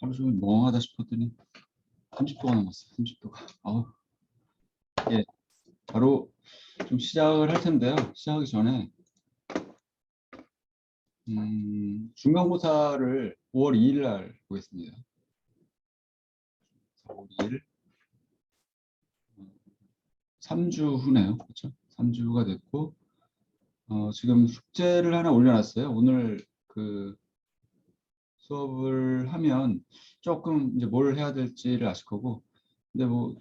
하루 종일 멍하다 싶었더니 30도가 넘었어요. 30도가. 예, 바로 좀 시작을 할 텐데요. 시작하기 전에 중간고사를 5월 2일 날 보겠습니다. 5월 2일 3주 후네요. 그렇죠? 3주가 됐고 지금 숙제를 하나 올려놨어요. 오늘 그 수업을 하면 조금 이제 뭘 해야 될지를 아실 거고, 근데 뭐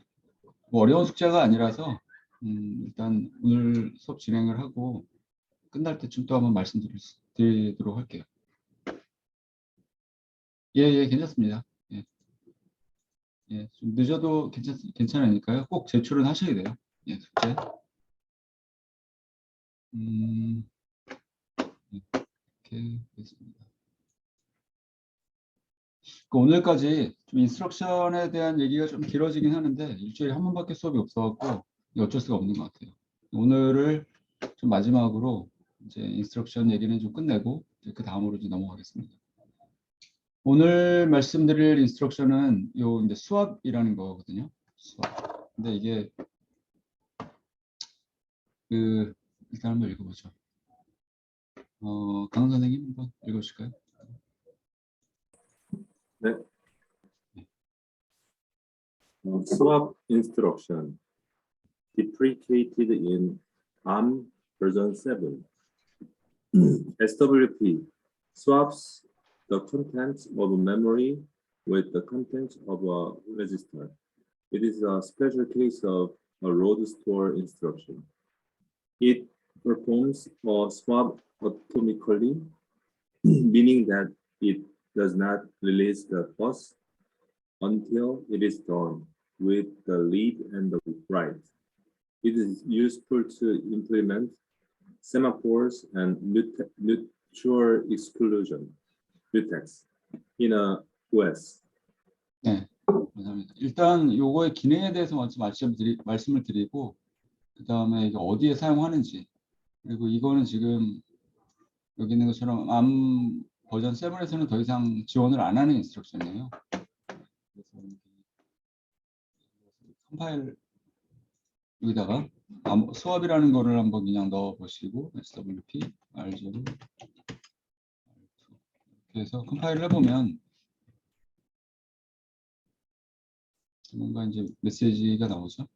어려운 숙제가 아니라서 일단 오늘 수업 진행을 하고 끝날 때쯤 또 한번 말씀드리도록 할게요. 예, 괜찮습니다. 예, 좀 늦어도 괜찮으니까요. 꼭 제출은 하셔야 돼요. 예, 숙제. 이렇게 하겠습니다. 오늘까지 좀 인스트럭션에 대한 얘기가 좀 길어지긴 하는데 일주일에 한 번밖에 수업이 없어갖고 어쩔 수가 없는 것 같아요. 오늘을 좀 마지막으로 이제 인스트럭션 얘기는 좀 끝내고 그 다음으로 이제 넘어가겠습니다. 오늘 말씀드릴 인스트럭션은 요 이제 수압이라는 거거든요. 수압. 근데 이게 일단 한번 읽어보죠. 강 선생님 한번 읽어주실까요? 네. Swap instruction deprecated in ARM version 7. SWP swaps the contents of memory with the contents of a register. It is a special case of a load store instruction. It performs a swap atomically, meaning that it does not release the bus until it is done with the read and the write. It is useful to implement semaphores and mutual exclusion mutex in a OS. 네, 감사합니다. 일단 요거의 기능에 대해서 먼저 말씀을 드리고 그 다음에 이게 어디에 사용하는지, 그리고 이거는 지금 여기 있는 것처럼 ARM 버전 7에서는 더 이상 지원을 안 하는 인스트럭션이에요. 그래서 컴파일 여기다가 수압이라는 거를 한번 그냥 넣어 보시고 SWP R0 이렇게 해서 컴파일을 해보면 뭔가 이제 메시지가 나오죠.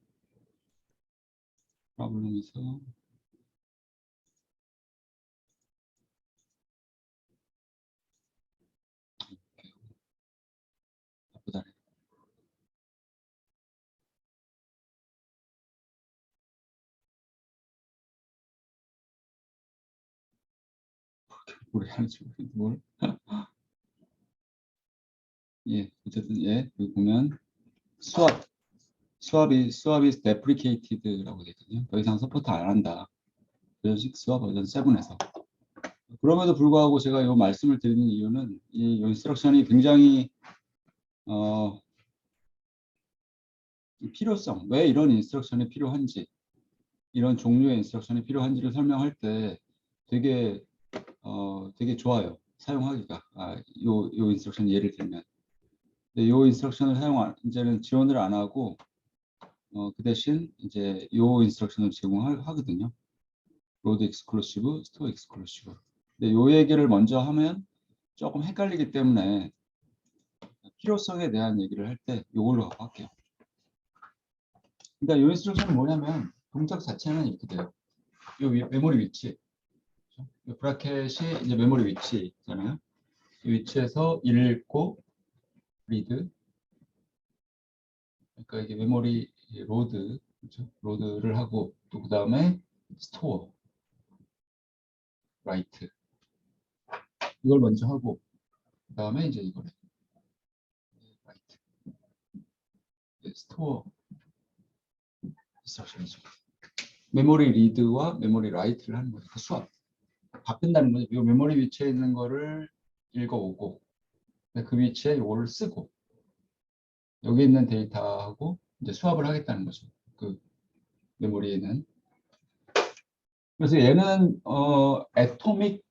프로블럼에서 바쁘다. 오래 하는지 모르겠는데 뭘. 예, 어쨌든 예, 여기 보면 수압이 deprecated라고 되어 있거든요. 더 이상 서포트 안 한다. 버전 6와 버전 7에서. 그럼에도 불구하고 제가 이 말씀을 드리는 이유는 이 인스트럭션이 굉장히 필요성, 왜 이런 인스트럭션이 필요한지, 이런 종류의 인스트럭션이 필요한지를 설명할 때 되게 좋아요. 사용하기가. 요 인스트럭션 예를 들면. 근데 요 인스트럭션을 이제는 지원을 안 하고 그 대신 이제 요 인스트럭션을 제공하거든요. 로드 익스클루시브, 스토어 익스클루시브. 근데 요 얘기를 먼저 하면 조금 헷갈리기 때문에 필요성에 대한 얘기를 할 때 요걸로 할게요. 그러니까 요 인스트럭션은 뭐냐면 동작 자체는 이렇게 돼요. 요 메모리 위치, 요 브라켓이 이제 메모리 위치잖아요. 이 위치에서 읽고 리드, 그러니까 이게 메모리 로드, 그렇죠? 로드를 하고 또 그 다음에 스토어, 라이트 이걸 먼저 하고 그 다음에 이제 이거를 라이트, 스토어 인스트럭션이죠. 메모리 리드와 메모리 라이트를 하는 거예요. 그 수압 바뀐다는 거죠. 이 메모리 위치에 있는 거를 읽어오고 그 위치에 이거를 쓰고 여기 있는 데이터하고 이제 수합을 하겠다는 거죠. 그 메모리에는. 그래서 얘는 애토믹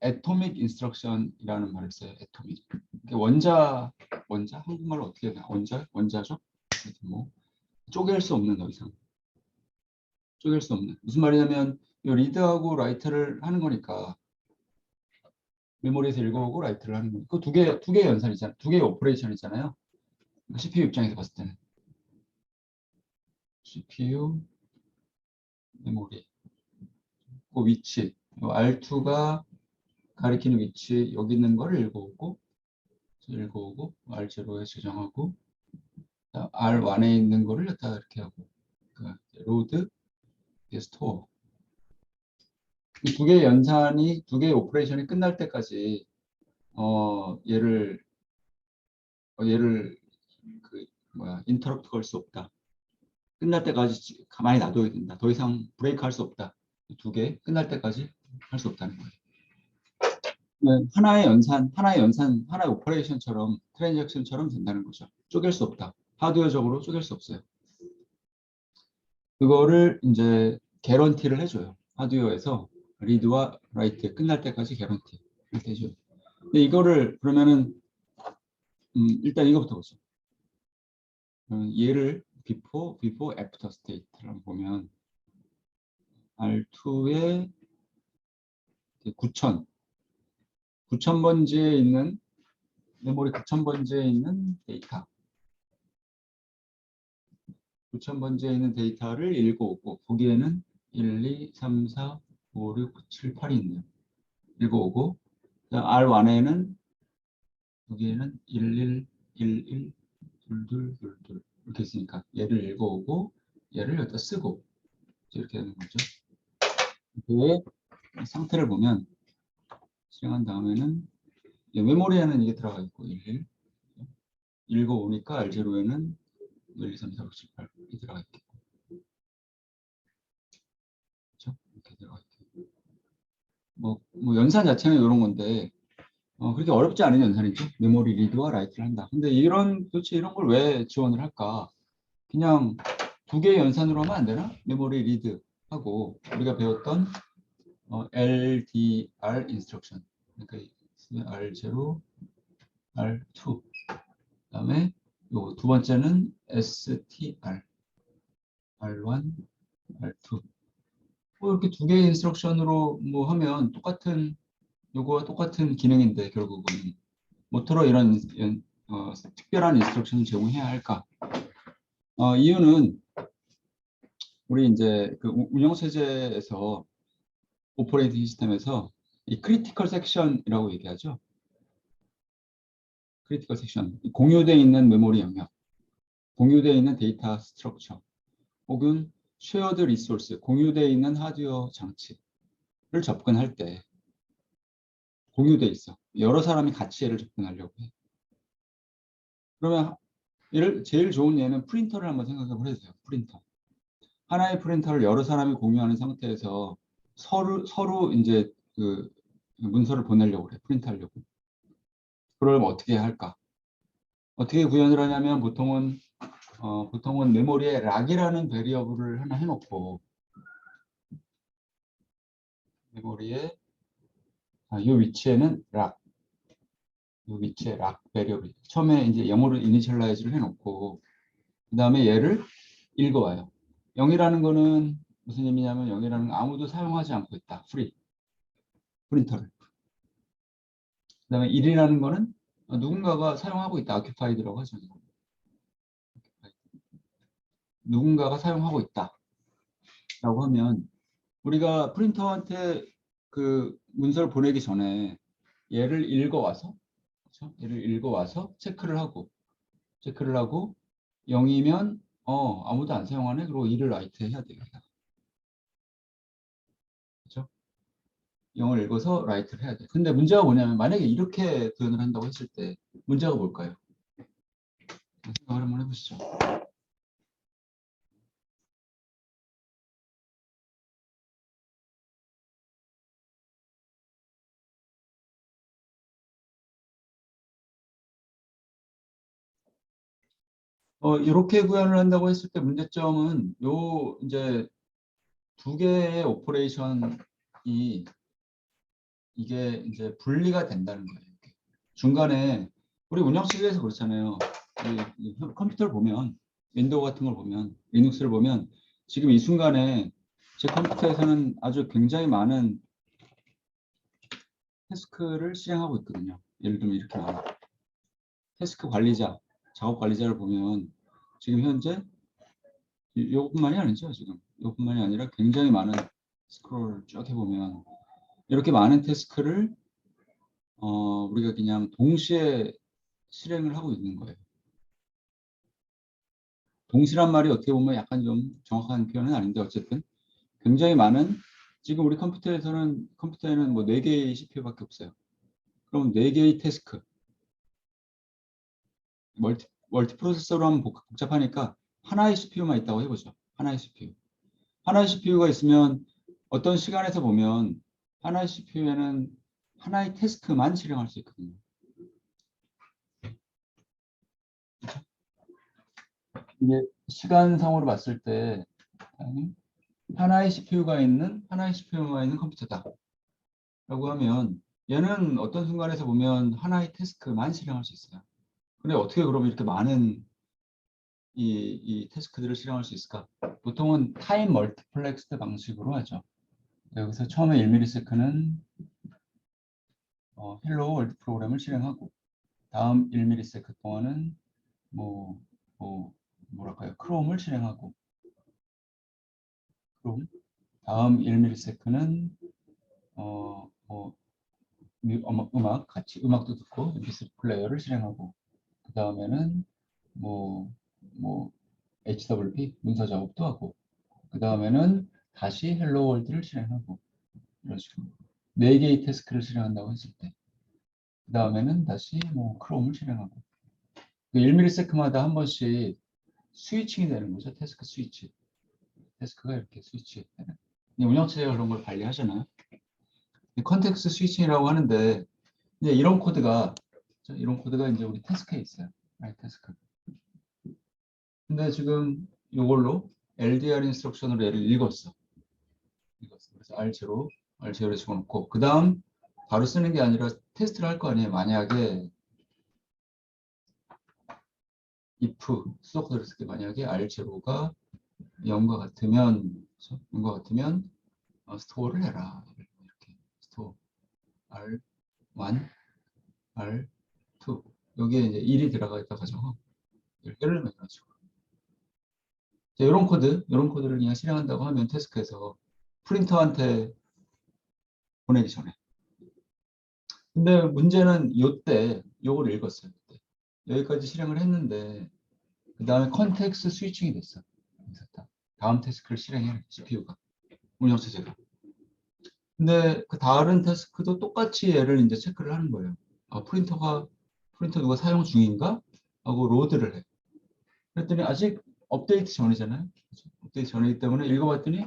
atomic instruction이라는 말을 써요. atomic. 원자 한국말로 어떻게 해야 되나? 원자죠? 하여튼 뭐 쪼갤 수 없는, 더 이상 쪼갤 수 없는. 무슨 말이냐면 이 리드하고 라이트를 하는 거니까, 메모리에서 읽어오고 라이트를 하는 거니까 그 두 개의 연산이잖아요. 두 개의 오퍼레이션이잖아요. CPU 입장에서 봤을 때는 CPU 메모리 그 위치, R2가 가리키는 위치, 여기 있는 거를 읽어오고 R0에 저장하고, R1에 있는 거를 갖다가 이렇게 하고, 로드, 스토어. 이 두 개의 연산이, 두 개의 오퍼레이션이 끝날 때까지 얘를 인터럽트 걸 수 없다. 끝날 때까지 가만히 놔둬야 된다. 더 이상 브레이크 할 수 없다. 두 개 끝날 때까지 할 수 없다는 거예요. 하나의 하나의 오퍼레이션처럼, 트랜잭션처럼 된다는 거죠. 쪼갤 수 없다. 하드웨어적으로 쪼갤 수 없어요. 그거를 이제 개런티를 해줘요. 하드웨어에서 리드와 라이트 끝날 때까지 개런티 해줘요. 근데 이거를 그러면은 일단 이거부터 보죠. 얘를 before, after state라고 보면 R2의 9000번지에 있는 메모리 9000번지에 있는 데이터, 9000번지에 있는 데이터를 읽어오고, 거기에는 1, 2, 3, 4, 5, 6, 7, 8이 있네요. 읽어오고, R1에는 여기에는 11, 11, 22, 22 이렇게 있으니까 얘를 읽어오고 얘를 여기다 쓰고 이렇게 되는 거죠. 그 상태를 보면 실행한 다음에는 메모리에는 이게 들어가 있고 11 읽어오니까 R0에는 1, 2, 3, 4, 5, 7, 8 이렇게 들어가 있겠고, 그렇죠? 이렇게 들어가 있고, 뭐 연산 자체는 이런 건데 그렇게 어렵지 않은 연산이죠. 메모리 리드와 라이트를 한다. 근데 도대체 이런 걸 왜 지원을 할까? 그냥 두 개의 연산으로 하면 안 되나? 메모리 리드 하고 우리가 배웠던 LDR 인스트럭션, 그러니까 R0, R2, 그다음에 요 두 번째는 STR, R1, R2. 이렇게 두 개의 인스트럭션으로 뭐 하면 요거와 똑같은 기능인데, 결국은 모터로 이런 특별한 인스트럭션을 제공해야 할까? 이유는 우리 이제 그 운영 체제에서, 오퍼레이팅 시스템에서 이 크리티컬 섹션이라고 얘기하죠. 크리티컬 섹션, 공유되어 있는 메모리 영역, 공유되어 있는 데이터 스트럭처, 혹은 쉐어드 리소스, 공유되어 있는 하드웨어 장치를 접근할 때 공유되어 있어. 여러 사람이 같이 얘를 접근하려고 해. 그러면 제일 좋은 예는 프린터를 한번 생각해 보세요. 프린터. 하나의 프린터를 여러 사람이 공유하는 상태에서 서로 이제 그 문서를 보내려고 그래. 프린트하려고. 그럼 어떻게 할까? 어떻게 구현을 하냐면 보통은 메모리에 락이라는 베리어블을 하나 해놓고, 메모리에 이 위치에는 이 위치에 락 베리어블, 처음에 이제 영어로 이니셜라이즈를 해놓고 그 다음에 얘를 읽어와요. 0이라는 거는 무슨 의미냐면 0이라는 건 아무도 사용하지 않고 있다. 프리 프린터를. 그 다음에 1이라는 거는 누군가가 사용하고 있다. occupied라고 하죠. 누군가가 사용하고 있다 라고 하면, 우리가 프린터한테 그 문서를 보내기 전에 얘를 읽어와서, 그렇죠? 얘를 읽어와서 체크를 하고 0이면 아무도 안 사용하네. 그리고 1을 라이트 해야 돼요. 그렇죠? 0을 읽어서 라이트를 해야 돼. 근데 문제가 뭐냐면, 만약에 이렇게 구현을 한다고 했을 때 문제가 뭘까요? 생각을 한번 해보시죠. 이렇게 구현을 한다고 했을 때 문제점은 이제 두 개의 오퍼레이션이 이게 이제 분리가 된다는 거예요. 이렇게. 중간에 우리 운영체계에서 그렇잖아요. 이 컴퓨터를 보면 윈도우 같은 걸 보면 리눅스를 보면 지금 이 순간에 제 컴퓨터에서는 아주 굉장히 많은 태스크를 실행하고 있거든요. 예를 들면 이렇게 많아. 태스크 관리자, 작업 관리자를 보면 지금 현재 이것뿐만이 아니죠. 지금 이것뿐만이 아니라 굉장히 많은 스크롤을 쭉 해보면 이렇게 많은 태스크를 우리가 그냥 동시에 실행을 하고 있는 거예요. 동시란 말이 어떻게 보면 약간 좀 정확한 표현은 아닌데 어쨌든 굉장히 많은 지금 우리 컴퓨터에는 뭐 4개의 CPU밖에 없어요. 그럼 4개의 태스크 멀티 프로세서로 하면 복잡하니까 하나의 CPU만 있다고 해보죠. 하나의 CPU. 하나의 CPU가 있으면 어떤 시간에서 보면 하나의 CPU에는 하나의 태스크만 실행할 수 있거든요. 이게 시간상으로 봤을 때 하나의 CPU가 있는 컴퓨터다 라고 하면 얘는 어떤 순간에서 보면 하나의 태스크만 실행할 수 있어요. 근데 어떻게 그러면 이렇게 많은 이 태스크들을 실행할 수 있을까? 보통은 타임 멀티플렉스드 방식으로 하죠. 여기서 처음에 1ms는 헬로 월드 프로그램을 실행하고 다음 1ms 동안은 뭐, 뭐랄까요? 크롬을 실행하고 크롬 다음 1ms는 음악도 듣고 MP3 플레이어를 실행하고 그 다음에는 뭐 HWP 문서 작업도 하고 그 다음에는 다시 헬로 월드를 실행하고 이런 식으로 4개의 태스크를 실행한다고 했을 때 그 다음에는 다시 뭐 크롬을 실행하고 1ms마다 한 번씩 스위칭이 되는 거죠. 태스크 스위치. 태스크가 이렇게 스위치 되는. 운영체제가 그런 걸 관리하잖아요. 컨텍스트 스위칭이라고 하는데 이제 이런 코드가 이제 우리 태스크에 있어요. 태스크. 근데 지금 이걸로 LDR 인스트럭션으로 얘를 읽었어. 그래서 R0에 집어넣고 그 다음 바로 쓰는 게 아니라 테스트를 할 거 아니에요. 만약에 if 수도 코드를 쓸 때 만약에 R0가 0과 같으면 스토어를 해라. 이렇게 스토어 R1, R2 여기에 이제 1이 들어가 있다 가정하고 예를 들면 이런 식으로 이런 코드를 그냥 실행한다고 하면 태스크에서 프린터한테 보내기 전에. 근데 문제는 요때 요걸 읽었어요. 그때. 여기까지 실행을 했는데 그 다음에 컨텍스트 스위칭이 됐어. 다음 태스크를 실행해 CPU가 운영체제가. 근데 그 다른 태스크도 똑같이 얘를 이제 체크를 하는 거예요. 프린터 누가 사용 중인가 하고 로드를 해. 그랬더니 아직 업데이트 전이잖아요. 그렇죠? 업데이트 전이기 때문에 읽어봤더니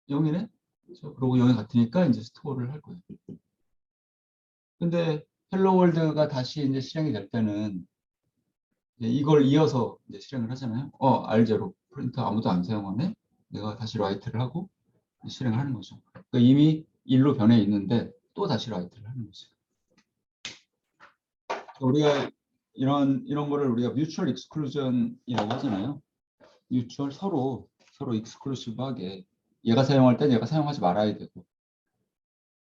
0이네. 그러고 0이 같으니까 이제 스토어를 할 거예요. 근데 헬로 월드가 다시 이제 실행이 될 때는 이걸 이어서 이제 실행을 하잖아요. R0 프린터 아무도 안 사용하네. 내가 다시 라이트를 하고 실행을 하는 거죠. 그러니까 이미 1로 변해 있는데 또 다시 라이트를 하는 거죠. 우리가 이런 거를 우리가 뮤추얼 익스클루전이라고 하잖아요. 뮤추얼 서로 익스클루시브하게 얘가 사용할 때 얘가 사용하지 말아야 되고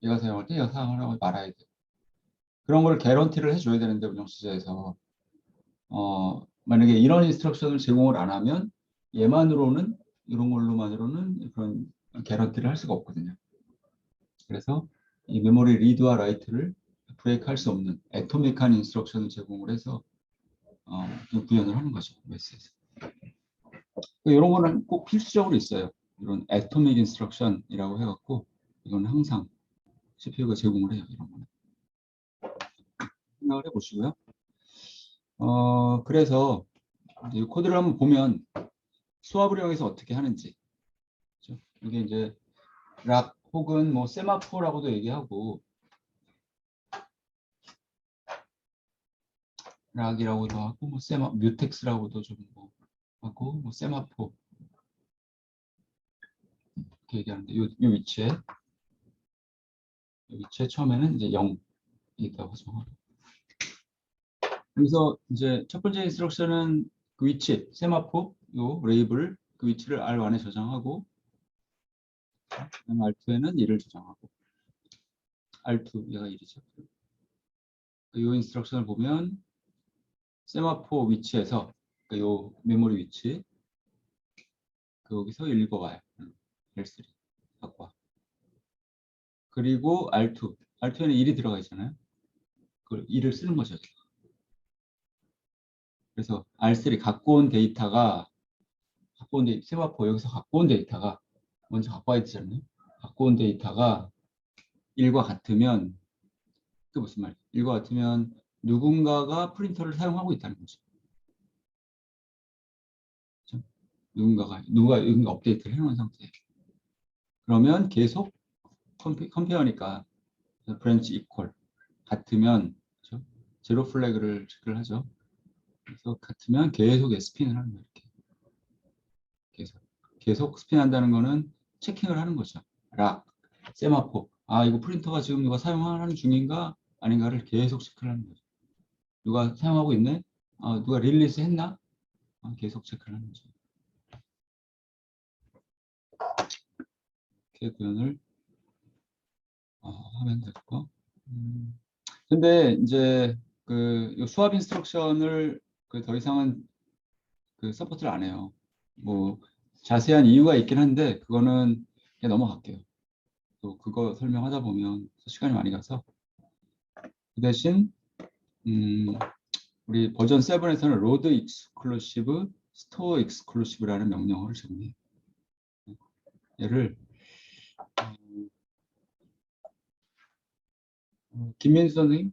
얘가 사용할 때 얘가 사용하지 말아야 되고 그런 걸 개런티를 해줘야 되는데 운영체제에서 만약에 이런 인스트럭션을 제공을 안 하면 얘만으로는 이런 걸로만으로는 그런 개런티를 할 수가 없거든요. 그래서 이 메모리 리드와 라이트를 브레이크할 수 없는 애토믹한 인스트럭션을 제공을 해서 구현을 하는 거죠. OS에서. 이런 거는 꼭 필수적으로 있어요. 이런 애토믹 인스트럭션이라고 해갖고 이건 항상 CPU가 제공을 해요. 이런 거는. 생각을 해보시고요. 그래서 이 코드를 한번 보면 수압을 이용해서 어떻게 하는지. 그렇죠? 이게 이제 락 혹은 뭐 세마포라고도 얘기하고 락이라고도 하고 뭐 뮤텍스라고도 좀 뭐 하고 뭐 세마포 이렇게 얘기하는데 요 위치에 위치에 처음에는 이제 0이 있다고 정하고. 그래서 이제 첫 번째 인스트럭션은 그 위치, 세마포, 요 레이블, 그 위치를 R1에 저장하고, 그다음 R2에는 1을 저장하고, R2, 얘가 1이죠. 이 인스트럭션을 보면 세마포 위치에서 요 메모리 위치 여기서 읽어와요. L3 갖고 와. 그리고 R2에는 1이 들어가 있잖아요. 그 1을 쓰는 거죠. 그래서 R3 갖고 온 데이터가 세마포 여기서 갖고 온 데이터가 먼저 갖고 와야 되잖아요. 갖고 온 데이터가 1과 같으면 그 무슨 말이에요? 1과 같으면 누군가가 프린터를 사용하고 있다는 거죠. 그렇죠? 누가 업데이트를 해놓은 상태예요. 그러면 계속 컴페어니까 브랜치 이퀄 같으면 그렇죠? 제로 플래그를 체크를 하죠. 그래서 같으면 계속 스핀을 하는 거예요. 이렇게. 계속 스핀한다는 거는 체킹을 하는 거죠. 락, 세마포. 아, 이거 프린터가 지금 누가 사용하는 중인가 아닌가를 계속 체크를 하는 거죠. 누가 사용하고 있네? 누가 릴리스 했나? 계속 체크를 하는 거죠. 이렇게 구현을 하면 되고. 근데 이제 요 수압 인스트럭션을 더 이상은 서포트를 안 해요. 뭐 자세한 이유가 있긴 한데 그거는 그냥 넘어갈게요. 또 그거 설명하다 보면 시간이 많이 가서 그 대신 우리 버전 7에서는 로드 익스클루시브, 스토어 익스클루시브라는 명령어를 제공해요. 얘를 김민수 선생님?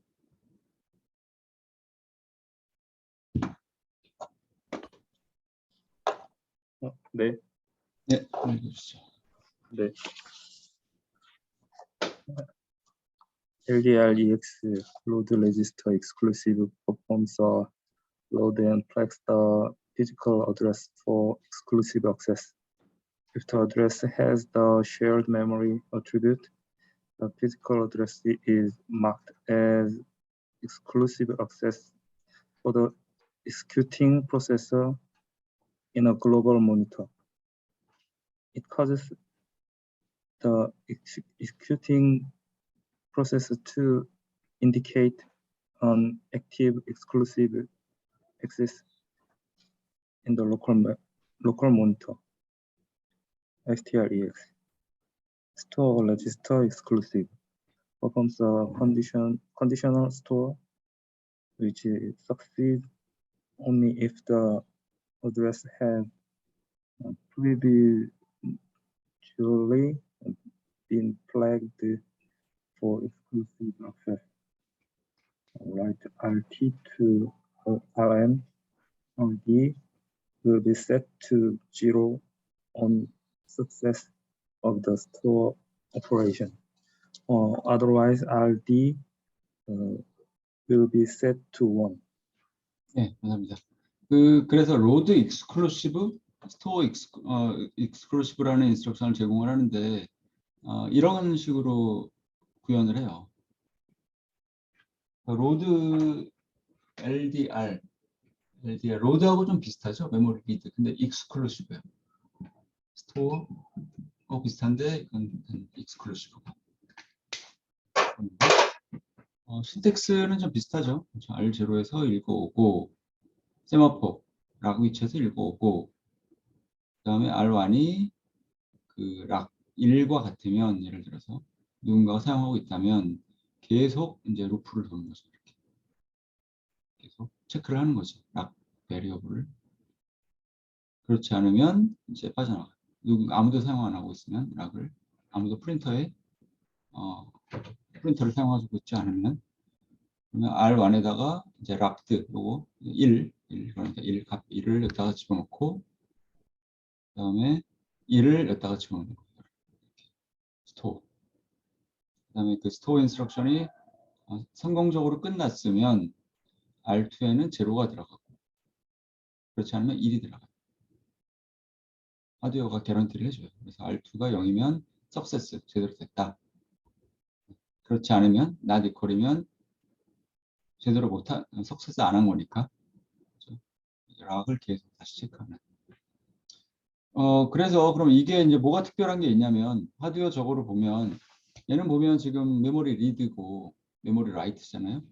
네. 네, 읽어주시죠. 네. LDR-EX load register exclusive performs a load and flags the physical address for exclusive access. If the address has the shared memory attribute, the physical address is marked as exclusive access for the executing processor in a global monitor. It causes the executing process to indicate an active exclusive access in the local monitor. STREX store register exclusive performs a conditional store which succeeds only if the address has previously been flagged for exclusive access. Write RT to RM RD will be set to 0 on success of the store operation. Otherwise, RD will be set to 1. 네, 감사합니다. 그래서 로드 익스클루시브, 스토어 익스클루시브라는 인스트럭션을 제공을 하는데 이런 식으로 구현을 해요. 로드 LDR 로드하고 좀 비슷하죠? 메모리 리드. 근데 익스클루시브예요. 스토어 비슷한데 이건 익스클루시브고. 신텍스는 좀 비슷하죠. R0에서 읽어오고 세마포 락 위치에서 읽어오고 그다음에 R1이 락 1과 같으면 예를 들어서 누군가가 사용하고 있다면 계속 이제 루프를 도는 거죠. 이렇게. 계속 체크를 하는 거죠. 락 베리어블을. 그렇지 않으면 이제 빠져나가요. 아무도 사용 안 하고 있으면 락을 아무도 프린터를 사용하고 있지 않으면 그러면 R1에다가 이제 락드 요거 1 그러니까 1을 여기다가 집어넣고 그다음에 1을 여기다가 집어넣는 거예요. 스토어. 그다음에 그 스토어 인스트럭션이 성공적으로 끝났으면 R2에는 제로가 들어가고 그렇지 않으면 1이 들어가요. 하드웨어가 개런티를 해줘요. 그래서 R2가 0이면 석세스 제대로 됐다. 그렇지 않으면 not equal이면 제대로 못한 석세스 안 한 거니까 락을 계속 다시 체크하는. 그래서 그럼 이게 이제 뭐가 특별한 게 있냐면 하드웨어적으로 보면 얘는 보면 지금 메모리 리드고 메모리 라이트잖아요.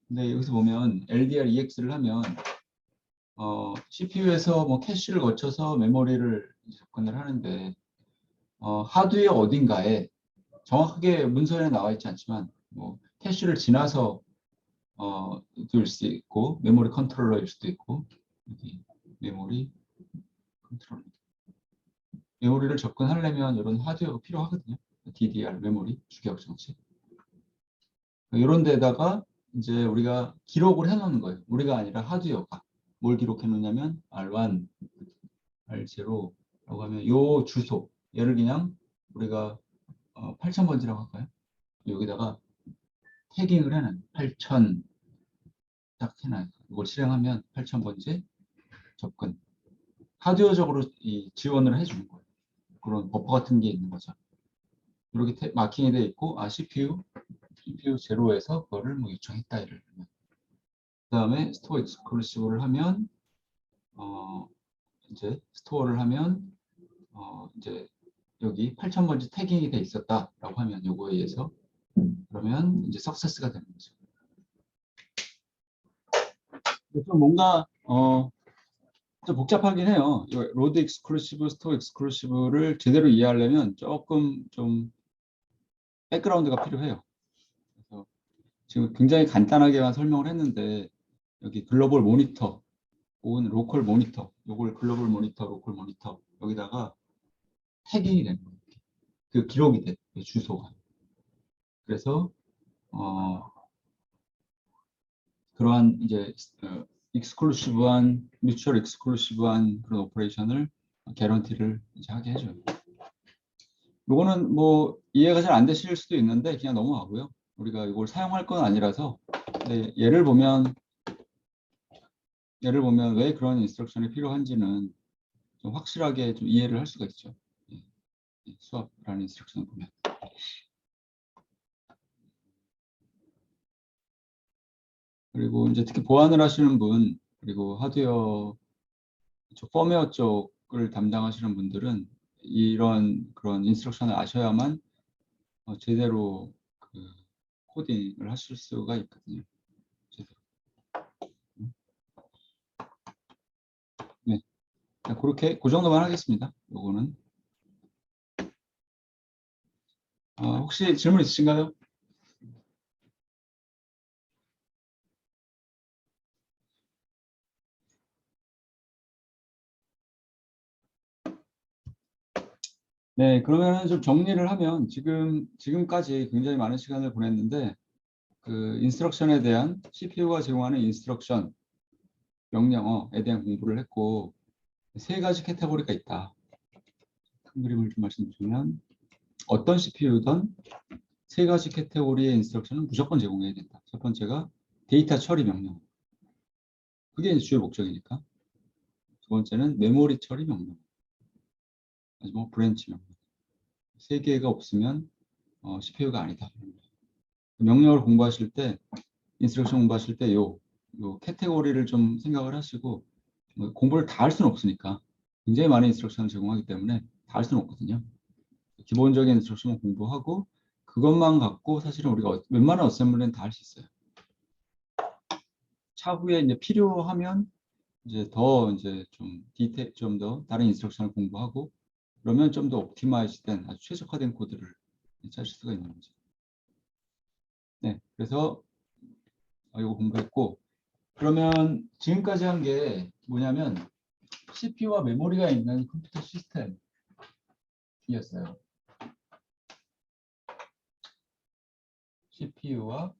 근데 여기서 보면 LDR-EX를 하면 CPU에서 뭐 캐시를 거쳐서 메모리를 접근을 하는데 하드웨어 어딘가에 정확하게 문서에 나와 있지 않지만 뭐 캐시를 지나서 될 수 있고 메모리 컨트롤러일 수도 있고 여기 메모리 컨트롤러 메모리를 접근하려면 이런 하드웨어가 필요하거든요. DDR 메모리 주기억 장치 이런 데다가 이제 우리가 기록을 해놓는 거예요. 우리가 아니라 하드웨어가 뭘 기록해 놓냐면 R1, R0라고 하면 요 주소 얘를 그냥 우리가 8000번지라고 할까요? 여기다가 태깅을 해놔요. 8000 딱 해놔요. 이걸 실행하면 8000번지 접근 하드웨어적으로 이 지원을 해주는 거예요. 그런 버퍼 같은 게 있는 거죠. 이렇게 마킹이 되어 있고 CPU 제로에서 그거를 뭐 요청했다 이를 그 다음에 스토어 익스클루시브를 하면 이제 스토어를 하면 이제 여기 8000번지 태깅이 돼 있었다라고 하면 요거에 의해서 그러면 이제 석세스가 되는 거죠. 좀 뭔가 좀 복잡하긴 해요. 로드 익스클루시브, 스토어 익스클루시브를 제대로 이해하려면 조금 좀 백그라운드가 필요해요. 그래서 지금 굉장히 간단하게만 설명을 했는데 여기 글로벌 모니터 혹은 로컬 모니터, 요걸 글로벌 모니터, 로컬 모니터 여기다가 태깅이 되는 거예요. 그 기록이 돼, 그 주소가. 그래서 그러한 이제 익스클루시브한 뮤추얼 익스클루시브한 그런 오퍼레이션을 개런티를 이제 하게 해줘요. 요거는 뭐 이해가 잘 안 되실 수도 있는데 그냥 넘어가고요. 우리가 이걸 사용할 건 아니라서 예를 보면 왜 그런 인스트럭션이 필요한지는 좀 확실하게 좀 이해를 할 수가 있죠. 수업이라는 인스트럭션을 보면. 그리고 이제 특히 보안을 하시는 분 그리고 하드웨어 펌웨어 쪽을 담당하시는 분들은 이런 그런 인스트럭션을 아셔야만 제대로 그 코딩을 하실 수가 있거든요. 제대로. 네, 그렇게 그 정도만 하겠습니다. 요거는 혹시 질문 있으신가요? 네, 그러면 좀 정리를 하면 지금까지 굉장히 많은 시간을 보냈는데 그 인스트럭션에 대한 CPU가 제공하는 인스트럭션 명령어에 대한 공부를 했고 세 가지 카테고리가 있다. 큰 그림을 좀 말씀드리면 어떤 CPU든 세 가지 카테고리의 인스트럭션은 무조건 제공해야 된다. 첫 번째가 데이터 처리 명령. 그게 이제 주요 목적이니까. 두 번째는 메모리 처리 명령. 마지막 브랜치 명령. 세 개가 없으면 CPU가 아니다. 명령을 공부하실 때, 인스트럭션 공부하실 때 요 카테고리를 좀 생각을 하시고 공부를 다 할 수는 없으니까 굉장히 많은 인스트럭션을 제공하기 때문에 다 할 수는 없거든요. 기본적인 인스트럭션을 공부하고 그것만 갖고 사실은 우리가 웬만한 어셈블리는 다 할 수 있어요. 차후에 이제 필요하면 이제 더 이제 좀 디테일 좀 더 다른 인스트럭션을 공부하고 그러면 좀 더 옵티마이즈된 아주 최적화된 코드를 짜실 수가 있는 거죠. 네, 그래서 이거 공부했고 그러면 지금까지 한 게 뭐냐면 CPU와 메모리가 있는 컴퓨터 시스템이었어요. CPU와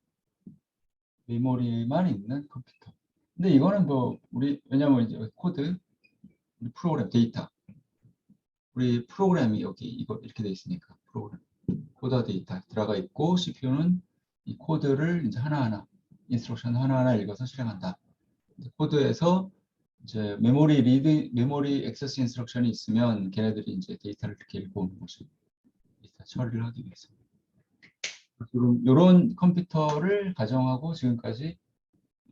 메모리만 있는 컴퓨터. 근데 이거는 뭐 왜냐면 이제 코드, 우리 프로그램, 데이터, 우리 프로그램이 여기 이거 이렇게 돼 있으니까 프로그램, 코드 데이터 들어가 있고 CPU는 이 코드를 이제 하나하나 인스트럭션 하나하나 읽어서 실행한다. 코드에서 이제 메모리 액세스 인스트럭션이 있으면 걔네들이 이제 데이터를 이렇게 읽어오는 거죠. 데이터 처리를 하기 위해서. 이런 컴퓨터를 가정하고 지금까지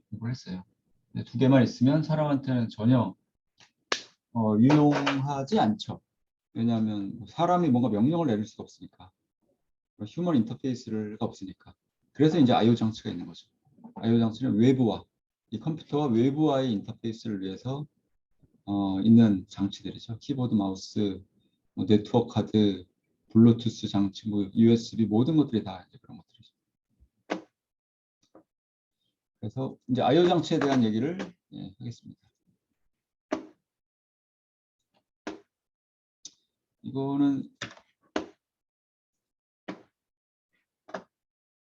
공부를 했어요. 근데 두 개만 있으면 사람한테는 전혀 유용하지 않죠. 왜냐하면 사람이 뭔가 명령을 내릴 수가 없으니까. 휴먼 인터페이스가 없으니까. 그래서 이제 I/O 장치가 있는 거죠. I/O 장치는 외부와 이 컴퓨터와 외부와의 인터페이스를 위해서 있는 장치들이죠. 키보드, 마우스, 뭐 네트워크 카드, 블루투스 장치, 뭐 USB 모든 것들이 다 이제 그런 것들이죠. 그래서 이제 I/O 장치에 대한 얘기를 하겠습니다. 이거는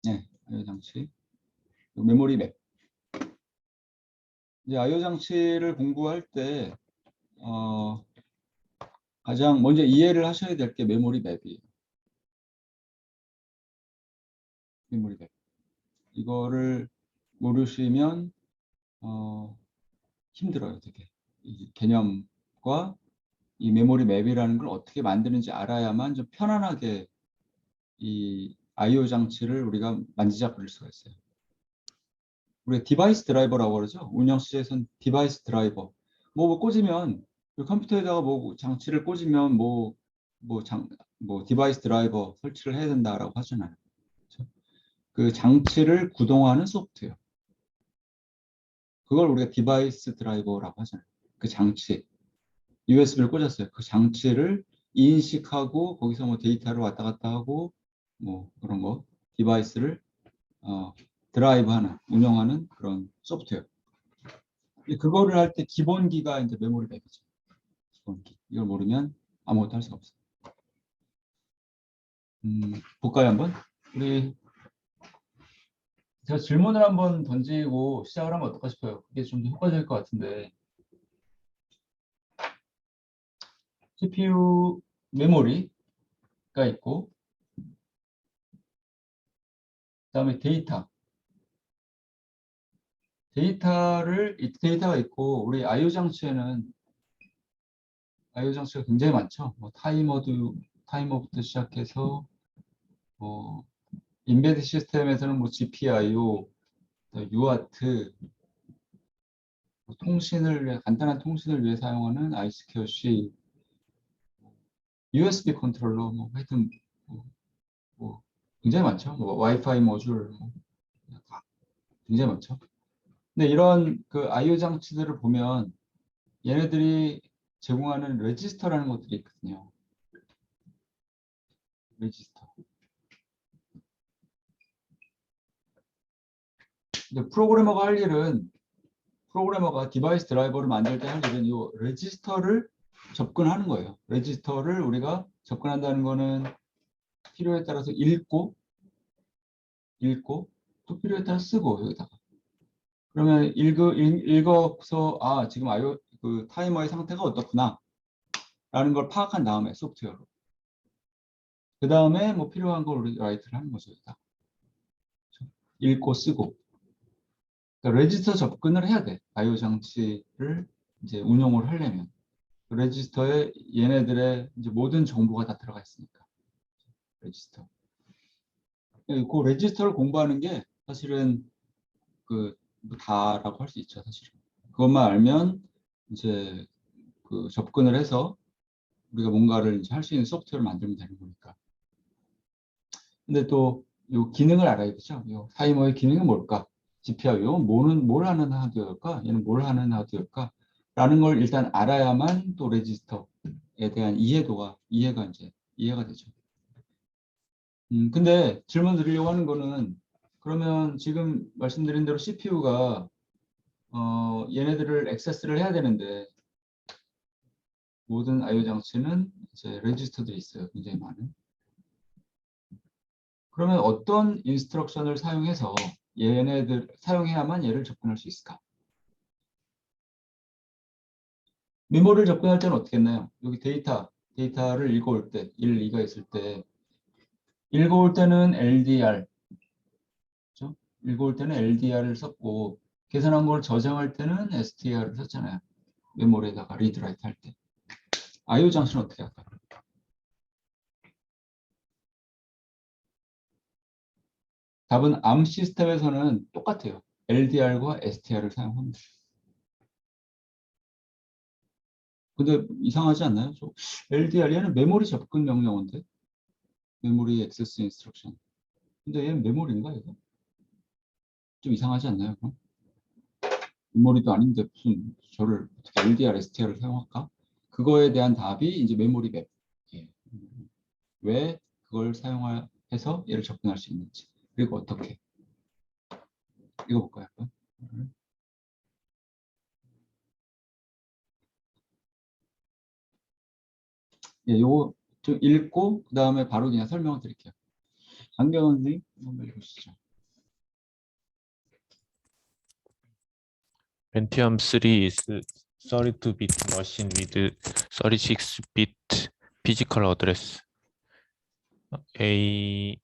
I/O 장치, 메모리 맵. 이제 I/O 장치를 공부할 때 가장 먼저 이해를 하셔야 될 게 메모리 맵이에요. 메모리 맵. 이거를 모르시면 힘들어요, 되게. 이 개념과 이 메모리 맵이라는 걸 어떻게 만드는지 알아야만 좀 편안하게 이 I/O 장치를 우리가 만지작거릴 수가 있어요. 우리가 디바이스 드라이버라고 그러죠. 운영 시제에서는 디바이스 드라이버. 뭐 꽂으면 컴퓨터에다가 뭐 장치를 꽂으면 뭐 디바이스 드라이버 설치를 해야 된다라고 하잖아요. 그렇죠? 그 장치를 구동하는 소프트웨어. 그걸 우리가 디바이스 드라이버라고 하잖아요. 그 장치. USB를 꽂았어요. 그 장치를 인식하고 거기서 뭐 데이터를 왔다 갔다 하고 뭐 그런 거 디바이스를 드라이브하는 운영하는 그런 소프트웨어. 그거를 할 때 기본기가 이제 메모리 맵이죠. 기본기. 이걸 모르면 아무것도 할 수가 없어요. 볼까요 한번? 제가 질문을 한번 던지고 시작을 하면 어떨까 싶어요. 그게 좀 더 효과적일 것 같은데. CPU 메모리가 있고 그다음에 데이터가 있고 우리 I/O 장치에는 I/O 장치가 굉장히 많죠. 뭐 타이머부터 시작해서 뭐 인베드 시스템에서는 뭐 GPIO, UART, 간단한 통신을 위해 사용하는 I2C, USB 컨트롤러, 뭐 하여튼 뭐 굉장히 많죠. 뭐 와이파이 모듈 굉장히 많죠. 근데 이런 그 I/O 장치들을 보면 얘네들이 제공하는 레지스터라는 것들이 있거든요. 레지스터. 근데 프로그래머가 디바이스 드라이버를 만들 때 할 일은 이 레지스터를 접근하는 거예요. 레지스터를 우리가 접근한다는 거는 필요에 따라서 읽고 또 필요에 따라 쓰고 여기다가 그러면 읽어서 지금 그 타이머의 상태가 어떻구나 라는 걸 파악한 다음에 소프트웨어로 그 다음에 뭐 필요한 걸 우리 라이트를 하는 거죠. 여기다가. 읽고 쓰고 그러니까 레지스터 접근을 해야 돼. I/O 장치를 이제 운용을 하려면 그 레지스터에 얘네들의 이제 모든 정보가 다 들어가 있으니까 레지스터. 그 레지스터를 공부하는 게 사실은 뭐 다라고 할 수 있죠, 사실은. 그것만 알면 이제 그 접근을 해서 우리가 뭔가를 이제 할 수 있는 소프트웨어를 만들면 되는 거니까. 근데 또 이 기능을 알아야 되죠. 이 타이머의 기능은 뭘까? GPIO, 뭘 하는 하드웨어일까? 얘는 뭘 하는 하드웨어일까? 라는 걸 일단 알아야만 또 레지스터에 대한 이해가 되죠. 근데 질문 드리려고 하는 거는 그러면 지금 말씀드린 대로 CPU가 얘네들을 액세스를 해야 되는데 모든 I/O 장치는 이제 레지스터들이 있어요. 굉장히 많은. 그러면 어떤 인스트럭션을 사용해서 사용해야만 얘를 접근할 수 있을까? 메모리를 접근할 때는 어떻게 했나요? 여기 데이터를 읽어올 때, 1, 2가 있을 때 읽어올 때는 LDR, 그렇죠? 읽어올 때는 LDR을 썼고 계산한 걸 저장할 때는 STR을 썼잖아요. 메모리에다가 리드 라이트 할 때. I/O 장치는 어떻게 할까요? 답은 ARM 시스템에서는 똑같아요. LDR과 STR을 사용합니다. 근데 이상하지 않나요? LDR 얘는 메모리 접근 명령어인데 메모리 액세스 인스트럭션. 근데 얘는 메모리인가 이거? 좀 이상하지 않나요? 그럼? 메모리도 아닌데 무슨 저를 어떻게 LDR, STR을 사용할까? 그거에 대한 답이 이제 메모리 맵. 예. 왜 그걸 사용해서 얘를 접근할 수 있는지 그리고 어떻게 읽어볼까요? 한번? 예, 요거 좀 읽고 그 다음에 바로 그냥 설명을 드릴게요. 장경원 선생님 한번 읽으시죠. Pentium 3 is 32-bit machine with 36-bit physical address. A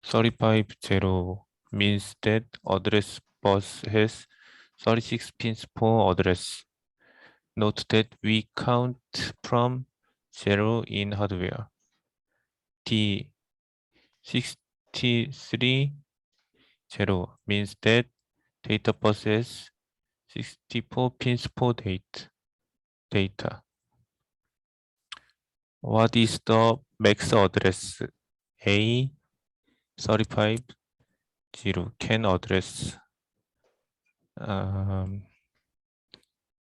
350 means that address bus has 36 pins for address. Note that we count from 0 in hardware. The 63 0 means that data bus has 64 pins for data. What is the max address? A 35 0 can address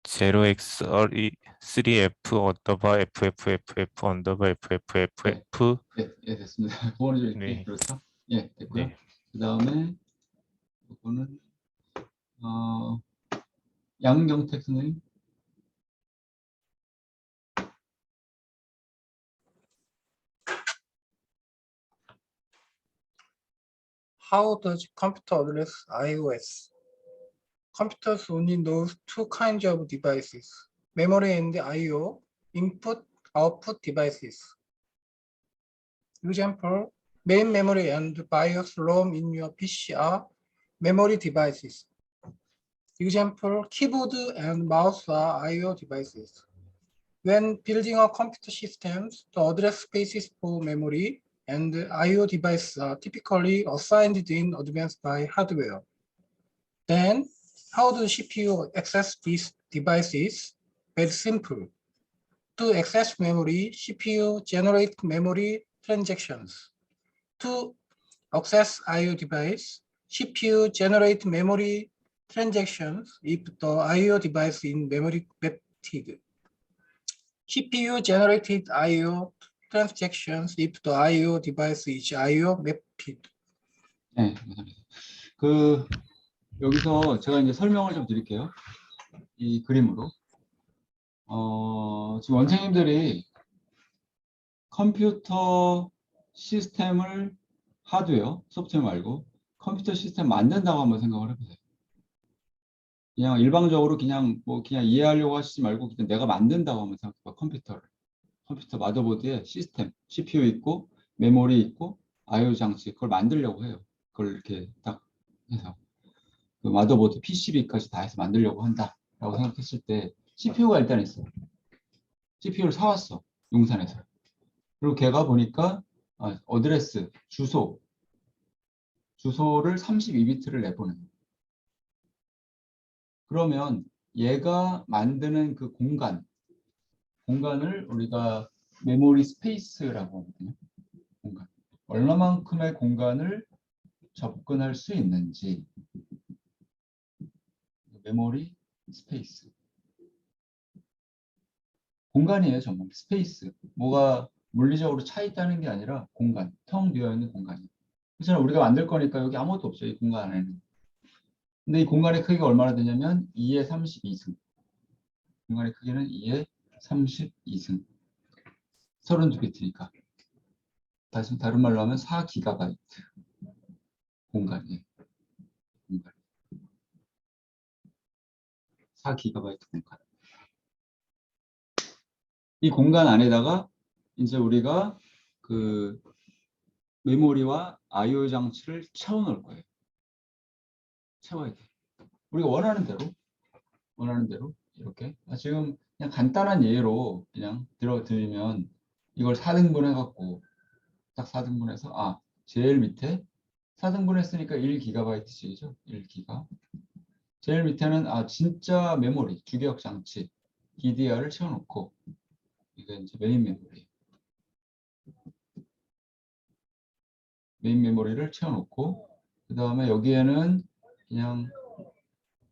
0x3f 언더바 FFFF 언더바 FFFF. 예, 됐습니다. 그거는 좀 이렇게 네. 그렇죠? 예, 됐고요. 네. 그 다음에 이거는 양경택 선생님. How does computer address iOS? Computers only knows two kinds of devices, memory and I/O, input/output devices. Example, main memory and BIOS ROM in your PC are memory devices. Example, keyboard and mouse are I/O devices. When building a computer system, the address spaces for memory and I/O devices are typically assigned in advance by hardware. Then, how does CPU access these devices? Very simple. To access memory, CPU generates memory transactions. To access I/O device, CPU generates memory transactions if the I/O device is memory mapped. CPU generated I/O transactions if the I/O device is I/O mapped. 네, 감사합니다. 여기서 제가 이제 설명을 좀 드릴게요. 이 그림으로. 지금 원생님들이 컴퓨터 시스템을 하드웨어, 소프트웨어 말고 컴퓨터 시스템 만든다고 한번 생각을 해보세요. 그냥 일방적으로 그냥 이해하려고 하시지 말고 그냥 내가 만든다고 한번 생각해봐. 컴퓨터 마더보드에 시스템, CPU 있고 메모리 있고 I/O 장치 그걸 만들려고 해요. 그걸 이렇게 딱 해서 그 마더보드 PCB까지 다 해서 만들려고 한다라고 생각했을 때 CPU가 일단 있어요. CPU를 사왔어. 용산에서. 그리고 걔가 보니까 어드레스, 주소를 32비트를 내보내요. 그러면 얘가 만드는 그 공간을 우리가 메모리 스페이스라고 하거든요. 공간. 얼마만큼의 공간을 접근할 수 있는지 메모리 스페이스. 공간이에요, 정말. 스페이스. 뭐가 물리적으로 차 있다는 게 아니라 공간, 텅 비어있는 공간이에요. 그렇잖아요. 우리가 만들 거니까 여기 아무것도 없어요, 이 공간 안에는. 근데 이 공간의 크기가 얼마나 되냐면 2의 32승. 공간의 크기는 2의 32승. 32비트니까. 다른 말로 하면 4GB 공간이에요. 공간. 4GB 공간. 이 공간 안에다가 이제 우리가 그 메모리와 I/O 장치를 채워놓을 거예요. 채워야 돼. 우리가 원하는 대로 이렇게. 지금 그냥 간단한 예로 그냥 들어드리면 이걸 4등분 해갖고 딱 4등분해서 제일 밑에 4등분했으니까 1GB씩이죠. 1기가. 제일 밑에는 진짜 메모리, 주기억 장치 DDR을 채워놓고 이게 이제 메인 메모리. 메인 메모리를 채워놓고 그 다음에 여기에는 그냥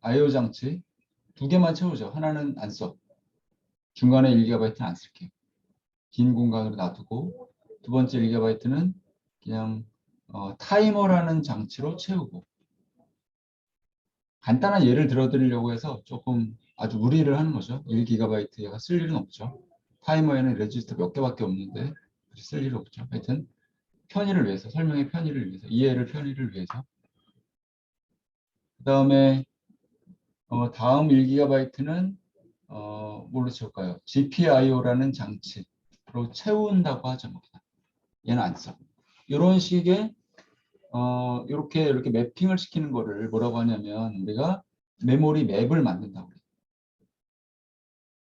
I/O 장치 2개만 채우죠. 하나는 안 써. 중간에 1GB는 안 쓸게요. 긴 공간으로 놔두고 두 번째 1GB는 그냥 타이머라는 장치로 채우고 간단한 예를 들어드리려고 해서 조금 아주 무리를 하는 거죠. 1GB가 쓸 일은 없죠. 타이머에는 레지스터 몇 개밖에 없는데 쓸 일은 없죠. 하여튼 편의를 위해서, 설명의 편의를 위해서, 이해를 편의를 위해서. 그 다음에 다음 1GB는 뭘로 채울까요? GPIO라는 장치로 채운다고 하죠. 얘는 안 써. 이런 식의 이렇게 매핑을 시키는 거를 뭐라고 하냐면 우리가 메모리 맵을 만든다고 그래요.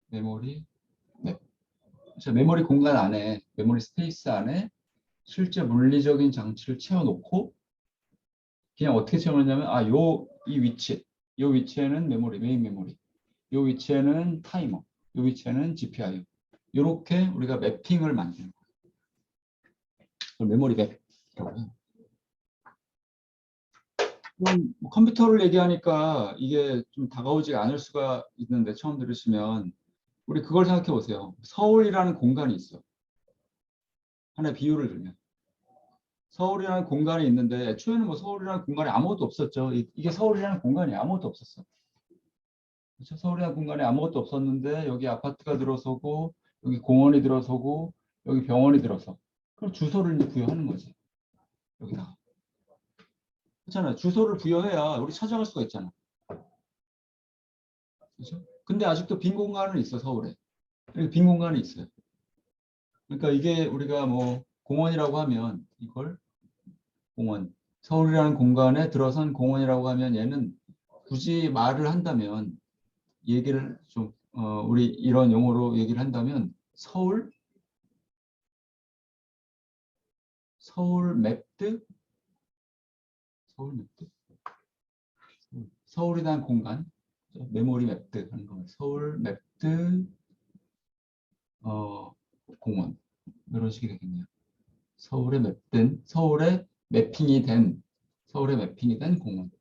메모리 맵. 그래서 메모리 공간 안에, 메모리 스페이스 안에 실제 물리적인 장치를 채워놓고 그냥 어떻게 채워놓냐면 이 위치에는 메모리, 메인 메모리, 이 위치에는 타이머, 이 위치에는 GPIO. 이렇게 우리가 매핑을 만드는 거예요. 그걸 메모리 맵이라고 해요. 컴퓨터를 얘기하니까 이게 좀 다가오지가 않을 수가 있는데 처음 들으시면 우리 그걸 생각해 보세요. 서울이라는 공간이 있어. 하나의 비유를 들면 서울이라는 공간이 있는데 애초에는 뭐 서울이라는 공간에 아무것도 없었죠. 이게 서울이라는 공간이 아무것도 없었어. 그렇죠? 서울이라는 공간에 아무것도 없었는데 여기 아파트가 들어서고 여기 공원이 들어서고 여기 병원이 들어서 그럼 주소를 이제 부여하는 거지. 여기다가. 그렇잖아요. 주소를 부여해야 우리 찾아갈 수가 있잖아. 그렇죠? 근데 아직도 빈 공간은 있어, 서울에. 여기 빈 공간이 있어요. 그러니까 이게 우리가 뭐 공원이라고 하면 이걸 공원, 서울이라는 공간에 들어선 공원이라고 하면 얘는 굳이 말을 한다면 얘기를 좀 우리 이런 용어로 얘기를 한다면 서울 맵드 서울이라는 공간 메모리 맵드 하는 거 서울 맵드 공원 이런 식이 되겠네요. 서울에 매핑이 된 공원.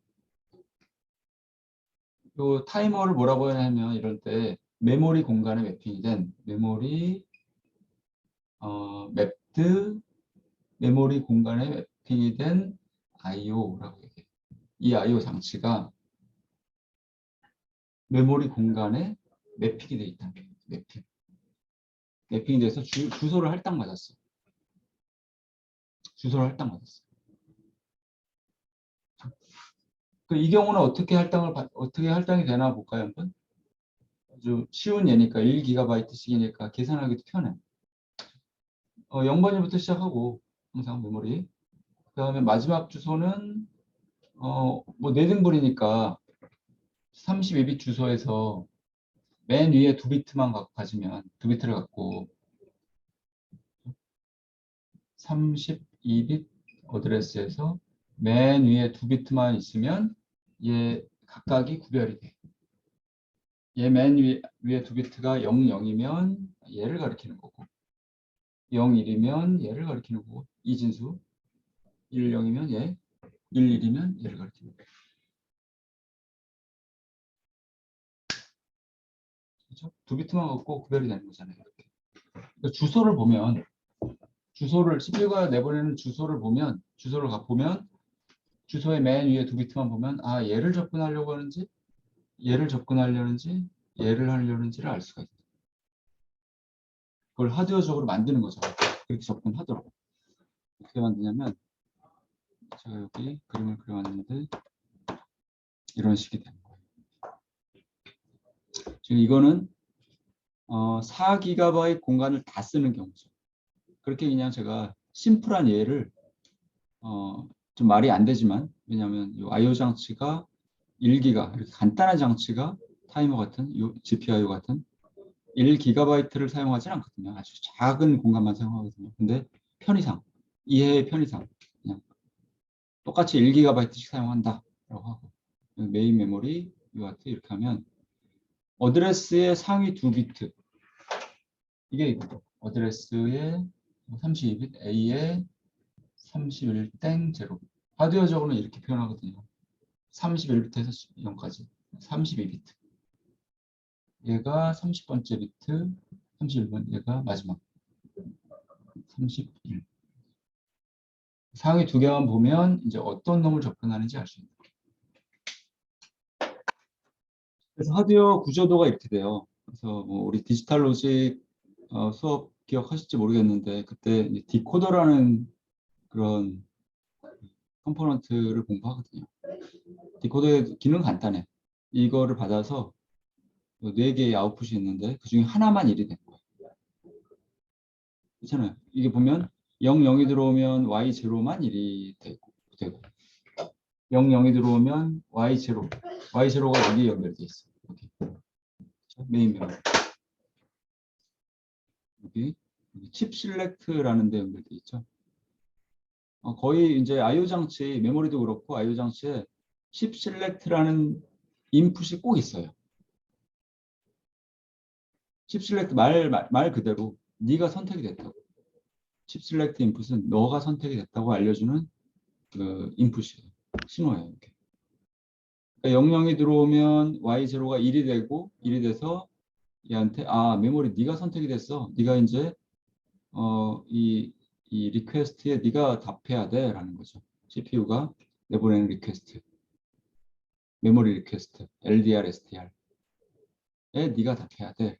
요 타이머를 뭐라고 하냐면 이럴 때 메모리 공간에 매핑이 된 맵드 메모리 공간에 매핑이 된 I/O라고 얘기해요. 이 I/O 장치가 메모리 공간에 매핑이 돼 있다는 거예요. 매핑이 돼서 주소를 할당 맞았어. 이 경우는 어떻게 할당이 되나 볼까요, 한번? 아주 쉬운 예니까 1GB씩이니까 계산하기도 편해. 0번위부터 시작하고 항상 메모리. 그다음에 마지막 주소는 뭐 4등분이니까 32빗 주소에서 맨 위에 2비트만 가지면 2비트를 갖고 32빗 어드레스에서 맨 위에 2비트만 있으면 얘 각각이 구별이 돼. 얘 맨 위에 2비트가 00이면 얘를 가리키는 거고 01이면 얘를 가리키는 거고 이진수 10이면 얘 11이면 얘를 가리키는 거고 그렇죠? 2비트만 갖고 구별이 되는 거잖아요. 이렇게. 그러니까 주소를 보면 CPU가 내보내는 주소를 보면 주소의 맨 위에 2비트만 보면 얘를 접근하려고 하는지 얘를 하려는지를 알 수가 있다. 그걸 하드웨어적으로 만드는 거죠. 그렇게 접근하도록. 어떻게 만드냐면 제가 여기 그림을 그려왔는데 이런 식이 되는 거예요. 지금 이거는 4GB 공간을 다 쓰는 경우죠. 그렇게 그냥 제가 심플한 예를 좀 말이 안 되지만 왜냐하면 이 I/O 장치가 1기가 이렇게 간단한 장치가 타이머 같은 GPIO 같은 1GB를 사용하지 않거든요. 아주 작은 공간만 사용하거든요. 근데 편의상 이해의 편의상 그냥 똑같이 1GB씩 사용한다라고 하고 메인 메모리 UART 이렇게 하면 어드레스의 상위 2비트 이게 이거죠. 어드레스의 32비트 A의 31땡0 하드웨어적으로는 이렇게 표현하거든요. 31비트에서 0까지 32비트 얘가 30번째 비트 31번 얘가 마지막 31 상위 두 개만 보면 이제 어떤 놈을 접근하는지 알 수 있는 거예요. 그래서 하드웨어 구조도가 이렇게 돼요. 그래서 뭐 우리 디지털 로직 수업 기억하실지 모르겠는데 그때 이제 디코더라는 그런 컴포넌트를 공부하거든요. 디코더의 기능 간단해. 이거를 받아서 4개의 아웃풋이 있는데 그 중에 하나만 1이 되는 거예요. 그렇잖아요. 이게 보면 0, 0이 들어오면 Y0만 1이 되고 0, 0이 들어오면 Y0. Y0가 여기 연결돼 있어요. 여기. 메인 메모리. 여기 칩 실렉트라는 데 연결돼 있죠. 거의 이제 I/O 장치, 메모리도 그렇고 I/O 장치에 칩 실렉트라는 인풋이 꼭 있어요. 칩 실렉트 말 그대로 네가 선택이 됐다고. 칩 실렉트 인풋은 너가 선택이 됐다고 알려주는 그 인풋이에요. 신호예요. 이렇게. 그러니까 00이 들어오면 Y0가 1이 되고 1이 돼서 얘한테 메모리 네가 선택이 됐어. 네가 이제 이 리퀘스트에 네가 답해야 돼라는 거죠. CPU가 내보내는 리퀘스트, 메모리 리퀘스트, LDR, SDR에 네가 답해야 돼.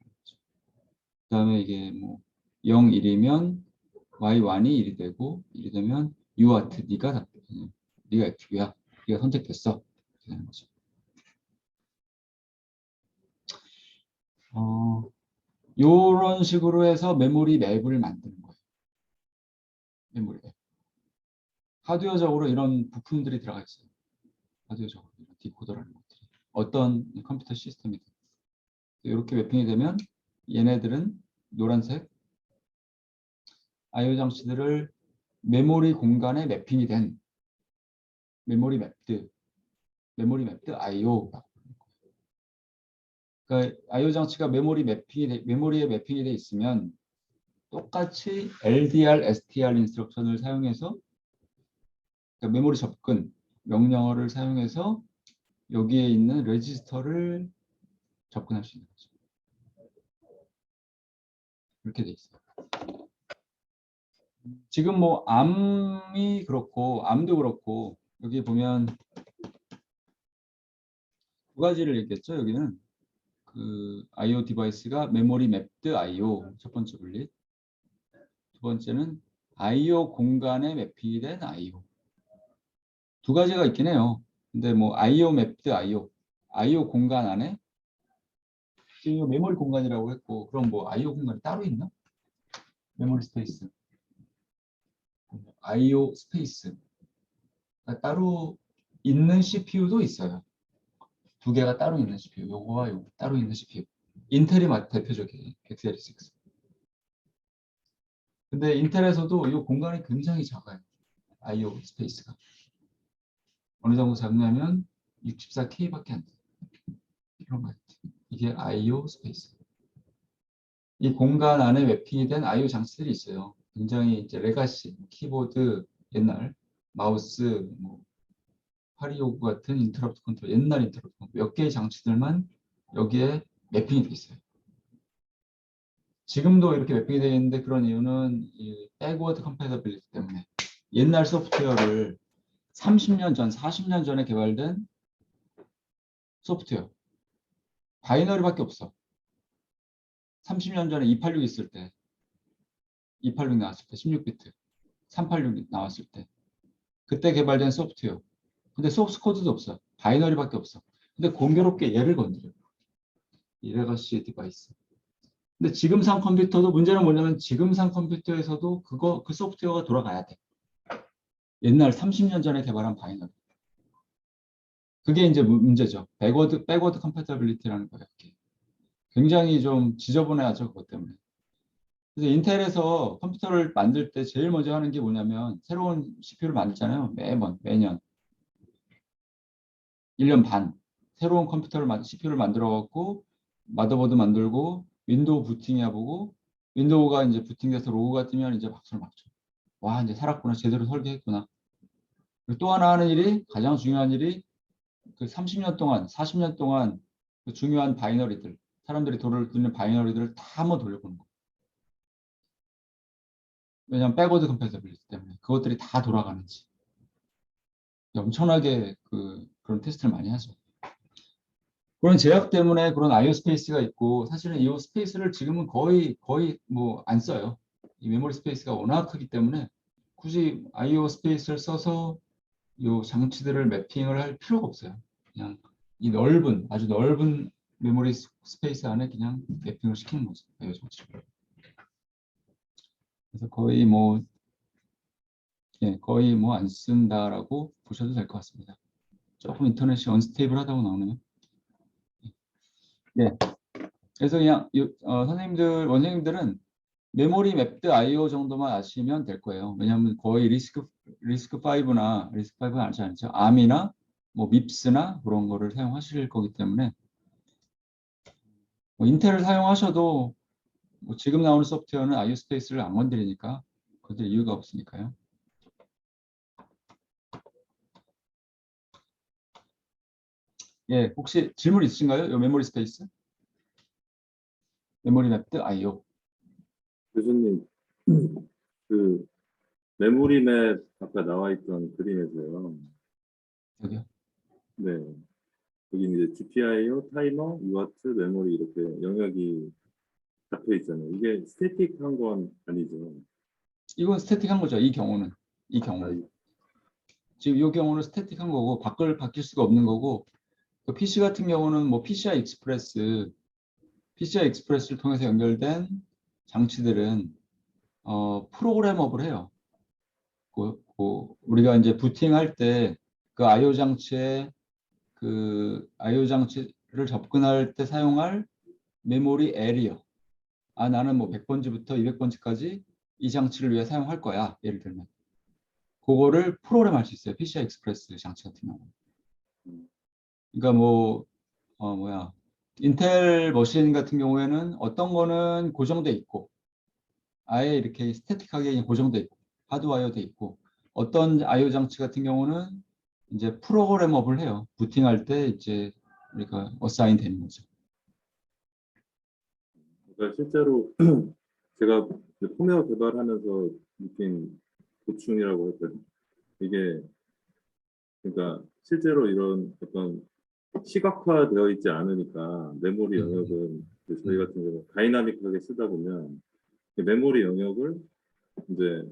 그다음에 이게 뭐 0, 1이면 Y1이 1이 되고 1이 되면 UART 네가 답해. 네가 액티브야. 네가 선택됐어. 이렇게 되는 거죠. 요런 식으로 해서 메모리 맵을 만드는 거예요. 메모리 맵. 하드웨어적으로 이런 부품들이 들어가 있어요. 하드웨어적으로 디코더라는 것들이. 어떤 컴퓨터 시스템이든. 이렇게 매핑이 되면 얘네들은 노란색 I/O 장치들을 메모리 공간에 매핑이 된 메모리 맵드 I/O라고. 그러니까 I/O 장치가 메모리에 매핑이 돼 있으면 똑같이 LDR, STR 인스트럭션을 사용해서 그러니까 메모리 접근 명령어를 사용해서 여기에 있는 레지스터를 접근할 수 있는 거죠. 이렇게 돼 있어요. 지금 뭐 암이 그렇고 암도 그렇고 여기 보면 두 가지를 얘기했죠. 여기는 그 I/O 디바이스가 메모리 맵드 I/O 첫 번째 분리, 두 번째는 I/O 공간에 매핑이 된 I/O. 두 가지가 있긴 해요. 근데 뭐 I/O 맵드 I/O 공간 안에 지금 이거 메모리 공간이라고 했고 그럼 뭐 I/O 공간이 따로 있나? 메모리 스페이스, I/O 스페이스 따로 있는 CPU도 있어요. 두 개가 따로 있는 CPU, 요거와 요거 따로 있는 CPU. 인텔이 대표적이에요. x86. 근데 인텔에서도 이 공간이 굉장히 작아요. I/O 스페이스가. 어느 정도 작냐면 64K밖에 안 돼요. 이런 거 이게 I/O 스페이스. 이 공간 안에 매핑이 된 I/O 장치들이 있어요. 굉장히 이제 레가시, 키보드, 옛날 마우스, 뭐 파리오구 같은 인터럽트 컨트롤, 옛날 인터럽트 컨트롤 몇 개의 장치들만 여기에 매핑이 돼 있어요. 지금도 이렇게 매핑이 되어 있는데 그런 이유는 이 백워드 컴패티빌리티 때문에 옛날 소프트웨어를 30년 전, 40년 전에 개발된 소프트웨어 바이너리밖에 없어. 30년 전에 286 있을 때 286 나왔을 때 16비트 386 나왔을 때 그때 개발된 소프트웨어 근데 소스 코드도 없어. 바이너리밖에 없어. 근데 공교롭게 얘를 건드려. 이 레거시 디바이스. 근데 지금상 컴퓨터도 문제는 뭐냐면 지금상 컴퓨터에서도 그 소프트웨어가 돌아가야 돼. 옛날 30년 전에 개발한 바이너리. 그게 이제 문제죠. 백워드 컴패티빌리티라는 거예요. 굉장히 좀 지저분해하죠. 그것 때문에. 그래서 인텔에서 컴퓨터를 만들 때 제일 먼저 하는 게 뭐냐면 새로운 CPU를 만들잖아요. 매년 1년 반 새로운 CPU를 만들어 갖고 마더보드 만들고 윈도우 부팅해보고 윈도우가 이제 부팅돼서 로고가 뜨면 이제 박수를 막 쳐. 와, 이제 살았구나. 제대로 설계했구나. 그리고 또 하나 하는 일이 가장 중요한 일이 그 30년 동안 40년 동안 그 중요한 바이너리들 사람들이 돌을 듣는 바이너리들을 다 한번 돌려보는 거. 왜냐하면 백워드 컴패티빌리티 때문에 그것들이 다 돌아가는지 엄청나게 그런 테스트를 많이 하죠. 그런 제약 때문에 그런 IO 스페이스가 있고 사실은 이 스페이스를 지금은 거의 뭐 안 써요. 이 메모리 스페이스가 워낙 크기 때문에 굳이 IO 스페이스를 써서 이 장치들을 매핑을 할 필요가 없어요. 그냥 이 아주 넓은 메모리 스페이스 안에 그냥 매핑을 시키는 거죠. IO 장치를. 그래서 거의 뭐 안 쓴다라고 보셔도 될 것 같습니다. 조금 인터넷이 언스테이블하다고 나오네요. 예. 그래서 그냥 원생님들은 메모리 맵드 IO 정도만 아시면 될 거예요. 왜냐하면 거의 리스크5는 아니죠. ARM이나 뭐 MIPS나 그런 거를 사용하실 거기 때문에 뭐 인텔을 사용하셔도 뭐 지금 나오는 소프트웨어는 IO 스페이스를 안 건드리니까 건드릴 이유가 없으니까요. 예, 혹시 질문 있으신가요? 이 메모리 스페이스? 메모리 맵드 IO. 교수님, 그 메모리 맵 아까 나와 있던 그림에서요. 여기요? 네. 여기 이제 GPIO, 타이머, UART, 메모리 이렇게 영역이 잡혀 있잖아요. 이게 스태틱한 건 아니죠. 이건 스태틱한 거죠. 이 경우는. 아, 지금 이 경우는 스태틱한 거고 바뀔 수가 없는 거고 그 PC 같은 경우는 뭐 PCI 익스프레스를 통해서 연결된 장치들은 프로그래머블 해요. 우리가 이제 부팅할 때 그 IO 장치에 IO 장치를 접근할 때 사용할 메모리 에리어. 나는 뭐 100번지부터 200번지까지 이 장치를 위해 사용할 거야. 예를 들면. 그거를 프로그램할 수 있어요. PCI 익스프레스 장치 같은 경우. 그러니까 인텔 머신 같은 경우에는 어떤 거는 고정돼 있고 아예 이렇게 스태틱하게 고정돼 있고 하드와이어돼 있고 어떤 IO 장치 같은 경우는 이제 프로그래머블 해요. 부팅할 때 이제 우리가 어사인 되는 거죠. 그러니까 실제로 제가 홈웨어 개발하면서 느낀 고충이라고 했거든요. 이게 그러니까 실제로 이런 어떤 시각화되어 있지 않으니까 메모리 영역은 저희 같은 경우 다이나믹하게 쓰다 보면 메모리 영역을 이제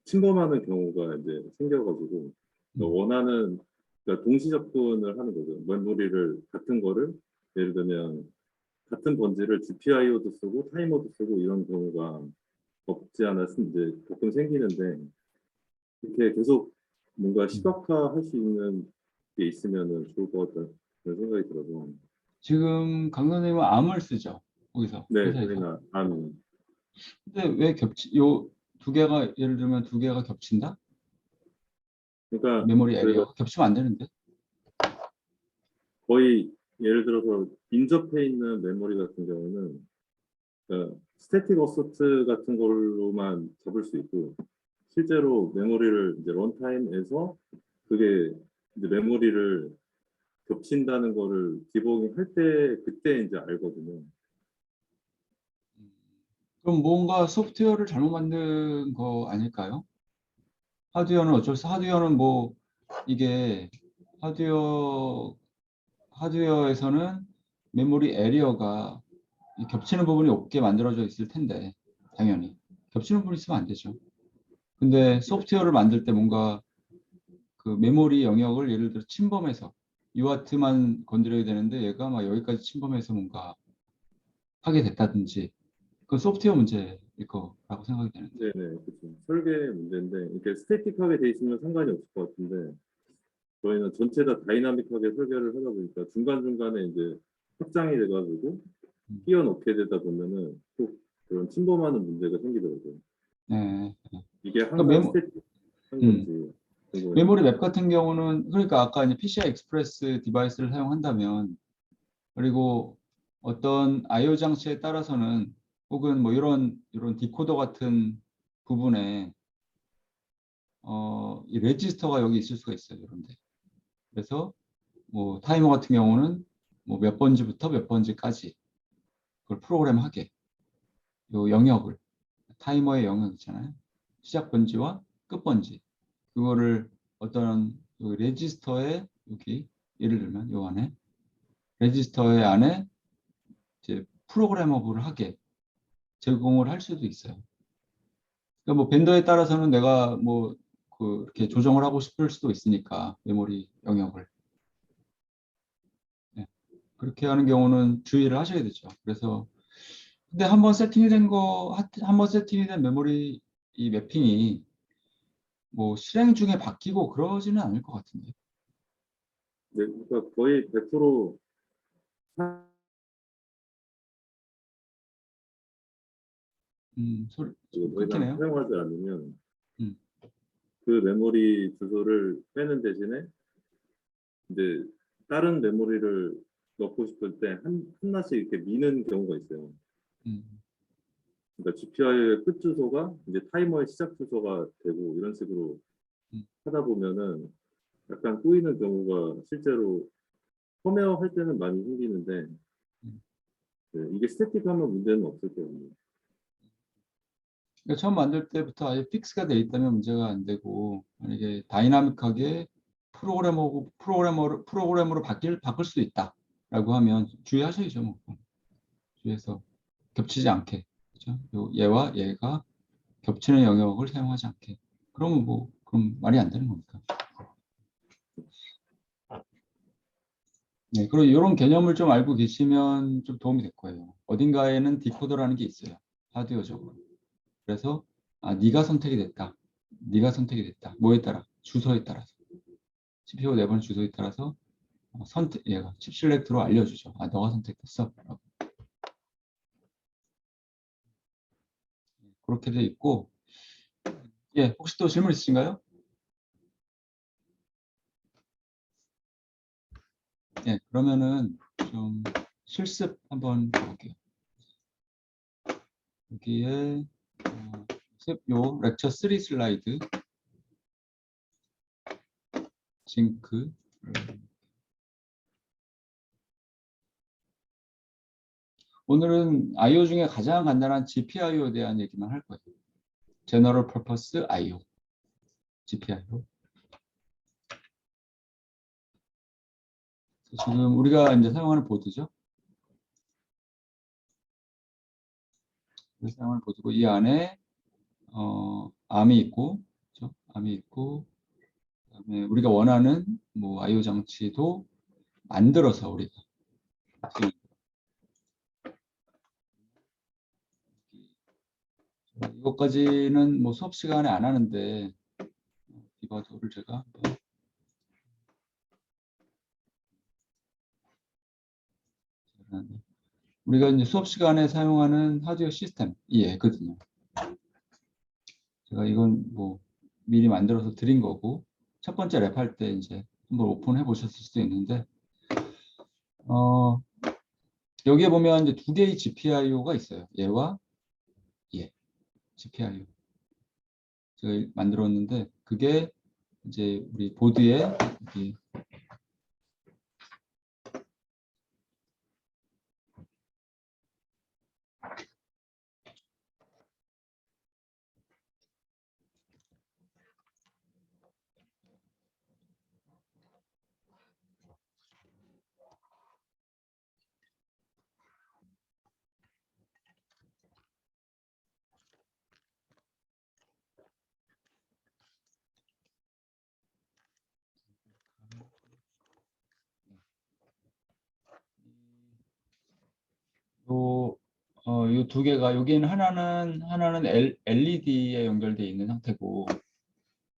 침범하는 경우가 이제 생겨가지고 원하는 그러니까 동시 접근을 하는 거죠. 메모리를 같은 거를 예를 들면 같은 번지를 GPIO도 쓰고 타이머도 쓰고 이런 경우가 없지 않아 이제 가끔 생기는데 이렇게 계속 뭔가 시각화할 수 있는 게 있으면 좋을 것 같다는 그런 생각이 들어서 지금 강 선생님은 암을 쓰죠. 거기서 네 회사에서. 저희나 암이 근데 왜 요 두 개가 예를 들면 두 개가 겹친다? 그러니까 메모리 저희가 에리어 겹치면 안 되는데. 거의 예를 들어서 인접해 있는 메모리 같은 경우는 그러니까 스태틱 어서트 같은 걸로만 잡을 수 있고 실제로 메모리를 이제 런타임에서 그게 이제 메모리를 겹친다는 거를 디버깅 할 때 그때 이제 알거든요. 그럼 뭔가 소프트웨어를 잘못 만든 거 아닐까요? 하드웨어는 뭐 이게 하드웨어에서는 메모리 에리어가 겹치는 부분이 없게 만들어져 있을 텐데 당연히 겹치는 부분이 있으면 안 되죠. 근데 소프트웨어를 만들 때 뭔가 그 메모리 영역을 예를 들어 침범해서 UART만 건드려야 되는데 얘가 막 여기까지 침범해서 뭔가 하게 됐다든지 그건 소프트웨어 문제일 거라고 생각이 되는데. 네네, 그렇죠. 설계 문제인데 이렇게 스태틱하게 돼 있으면 상관이 없을 것 같은데 저희는 전체 다 다이나믹하게 설계를 하다 보니까 중간중간에 이제 확장이 돼가지고 끼워 넣게 되다 보면은 또 그런 침범하는 문제가 생기더라고요. 네. 이게 그러니까 항상 스태틱한 건지 궁금해요. 메모리 맵 같은 경우는 그러니까 아까 이제 PCI 익스프레스 디바이스를 사용한다면 그리고 어떤 I/O 장치에 따라서는 혹은 뭐 이런 디코더 같은 부분에 이 레지스터가 여기 있을 수가 있어요. 이런데. 그래서 뭐 타이머 같은 경우는 뭐 몇 번지부터 몇 번지까지 그걸 프로그램하게 요 영역을 타이머의 영역 있잖아요. 시작 번지와 끝 번지 그거를 어떤 여기 레지스터에 여기 예를 들면 요 안에 레지스터의 안에 이제 프로그래머블을 하게 제공을 할 수도 있어요. 그러니까 뭐 벤더에 따라서는 내가 뭐 이렇게 조정을 하고 싶을 수도 있으니까 메모리 영역을 네. 그렇게 하는 경우는 주의를 하셔야 되죠. 그래서 근데 한번 세팅이 된 메모리 이 매핑이 뭐 실행 중에 바뀌고 그러지는 않을 것 같은데. 네, 그러니까 거의 100% 소리 더 이상 끊기네요. 사용하지 않으면 음. 그 메모리 주소를 빼는 대신에 이제 다른 메모리를 넣고 싶을 때 하나씩 이렇게 미는 경우가 있어요. 음. 그러니까 GPI의 끝 주소가 이제 타이머의 시작 주소가 되고 이런 식으로 하다 보면은 약간 꼬이는 경우가 실제로 펌웨어 할 때는 많이 생기는데 네, 이게 스태틱하면 문제는 없을 거예요. 그러니까 처음 만들 때부터 아예 픽스가 돼 있다면 문제가 안 되고 만약에 다이나믹하게 프로그램으로 바꿀 수도 있다라고 하면 주의하셔야죠. 뭐. 주의해서 겹치지 않게 그렇죠? 요 얘와 얘가 겹치는 영역을 사용하지 않게 그러면 뭐 그럼 말이 안 되는 거니까. 네, 그리고 이런 개념을 좀 알고 계시면 좀 도움이 될 거예요. 어딘가에는 디코더라는 게 있어요. 하드웨어적으로. 그래서 네가 선택이 됐다. 네가 선택이 됐다. 뭐에 따라? 주소에 따라서. CPU 내번 주소에 따라서 얘가 칩 셀렉트로 알려주죠. 너가 선택됐어. 라고. 그렇게 돼 있고 예, 혹시 또 질문 있으신가요? 예, 그러면은 좀 실습 한번 볼게요. 여기에 요 렉처 3 슬라이드 징크 오늘은 I/O 중에 가장 간단한 GPIO에 대한 얘기만 할 거예요. General Purpose I/O GPIO. 지금 우리가 이제 사용하는 보드죠. 사용하는 보드고 이 안에 암이 있고, 그렇죠? 암이 있고, 그다음에 우리가 원하는 뭐 I/O 장치도 만들어서 우리가 이것까지는 뭐 수업 시간에 안 하는데 디바도를 제가 한번 우리가 이제 수업 시간에 사용하는 하드웨어 시스템이 얘거든요. 제가 이건 뭐 미리 만들어서 드린 거고 첫 번째 랩할 때 이제 한번 오픈해 보셨을 수도 있는데 여기에 보면 이제 두 개의 GPIO가 있어요. 얘와 얘 GPIO 제가 만들었는데 그게 이제 우리 보드에 여기 요 두 개가 여기는 하나는 LED에 연결되어 있는 상태고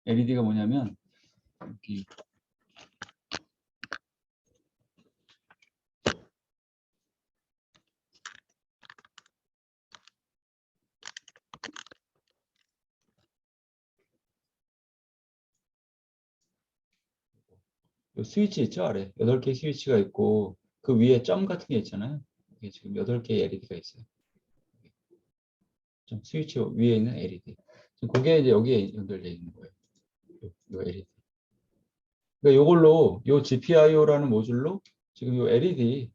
LED가 뭐냐면 여기 요 스위치 있죠, 아래 8개 스위치가 있고 그 위에 점 같은 게 있잖아요. 이게 지금 8개의 LED가 있어요. 좀 스위치 위에 있는 LED. 지금 그게 이제 여기에 연결되어 있는 거예요. 요 LED. 그러니까 요걸로 요 GPIO라는 모듈로 지금 요 LED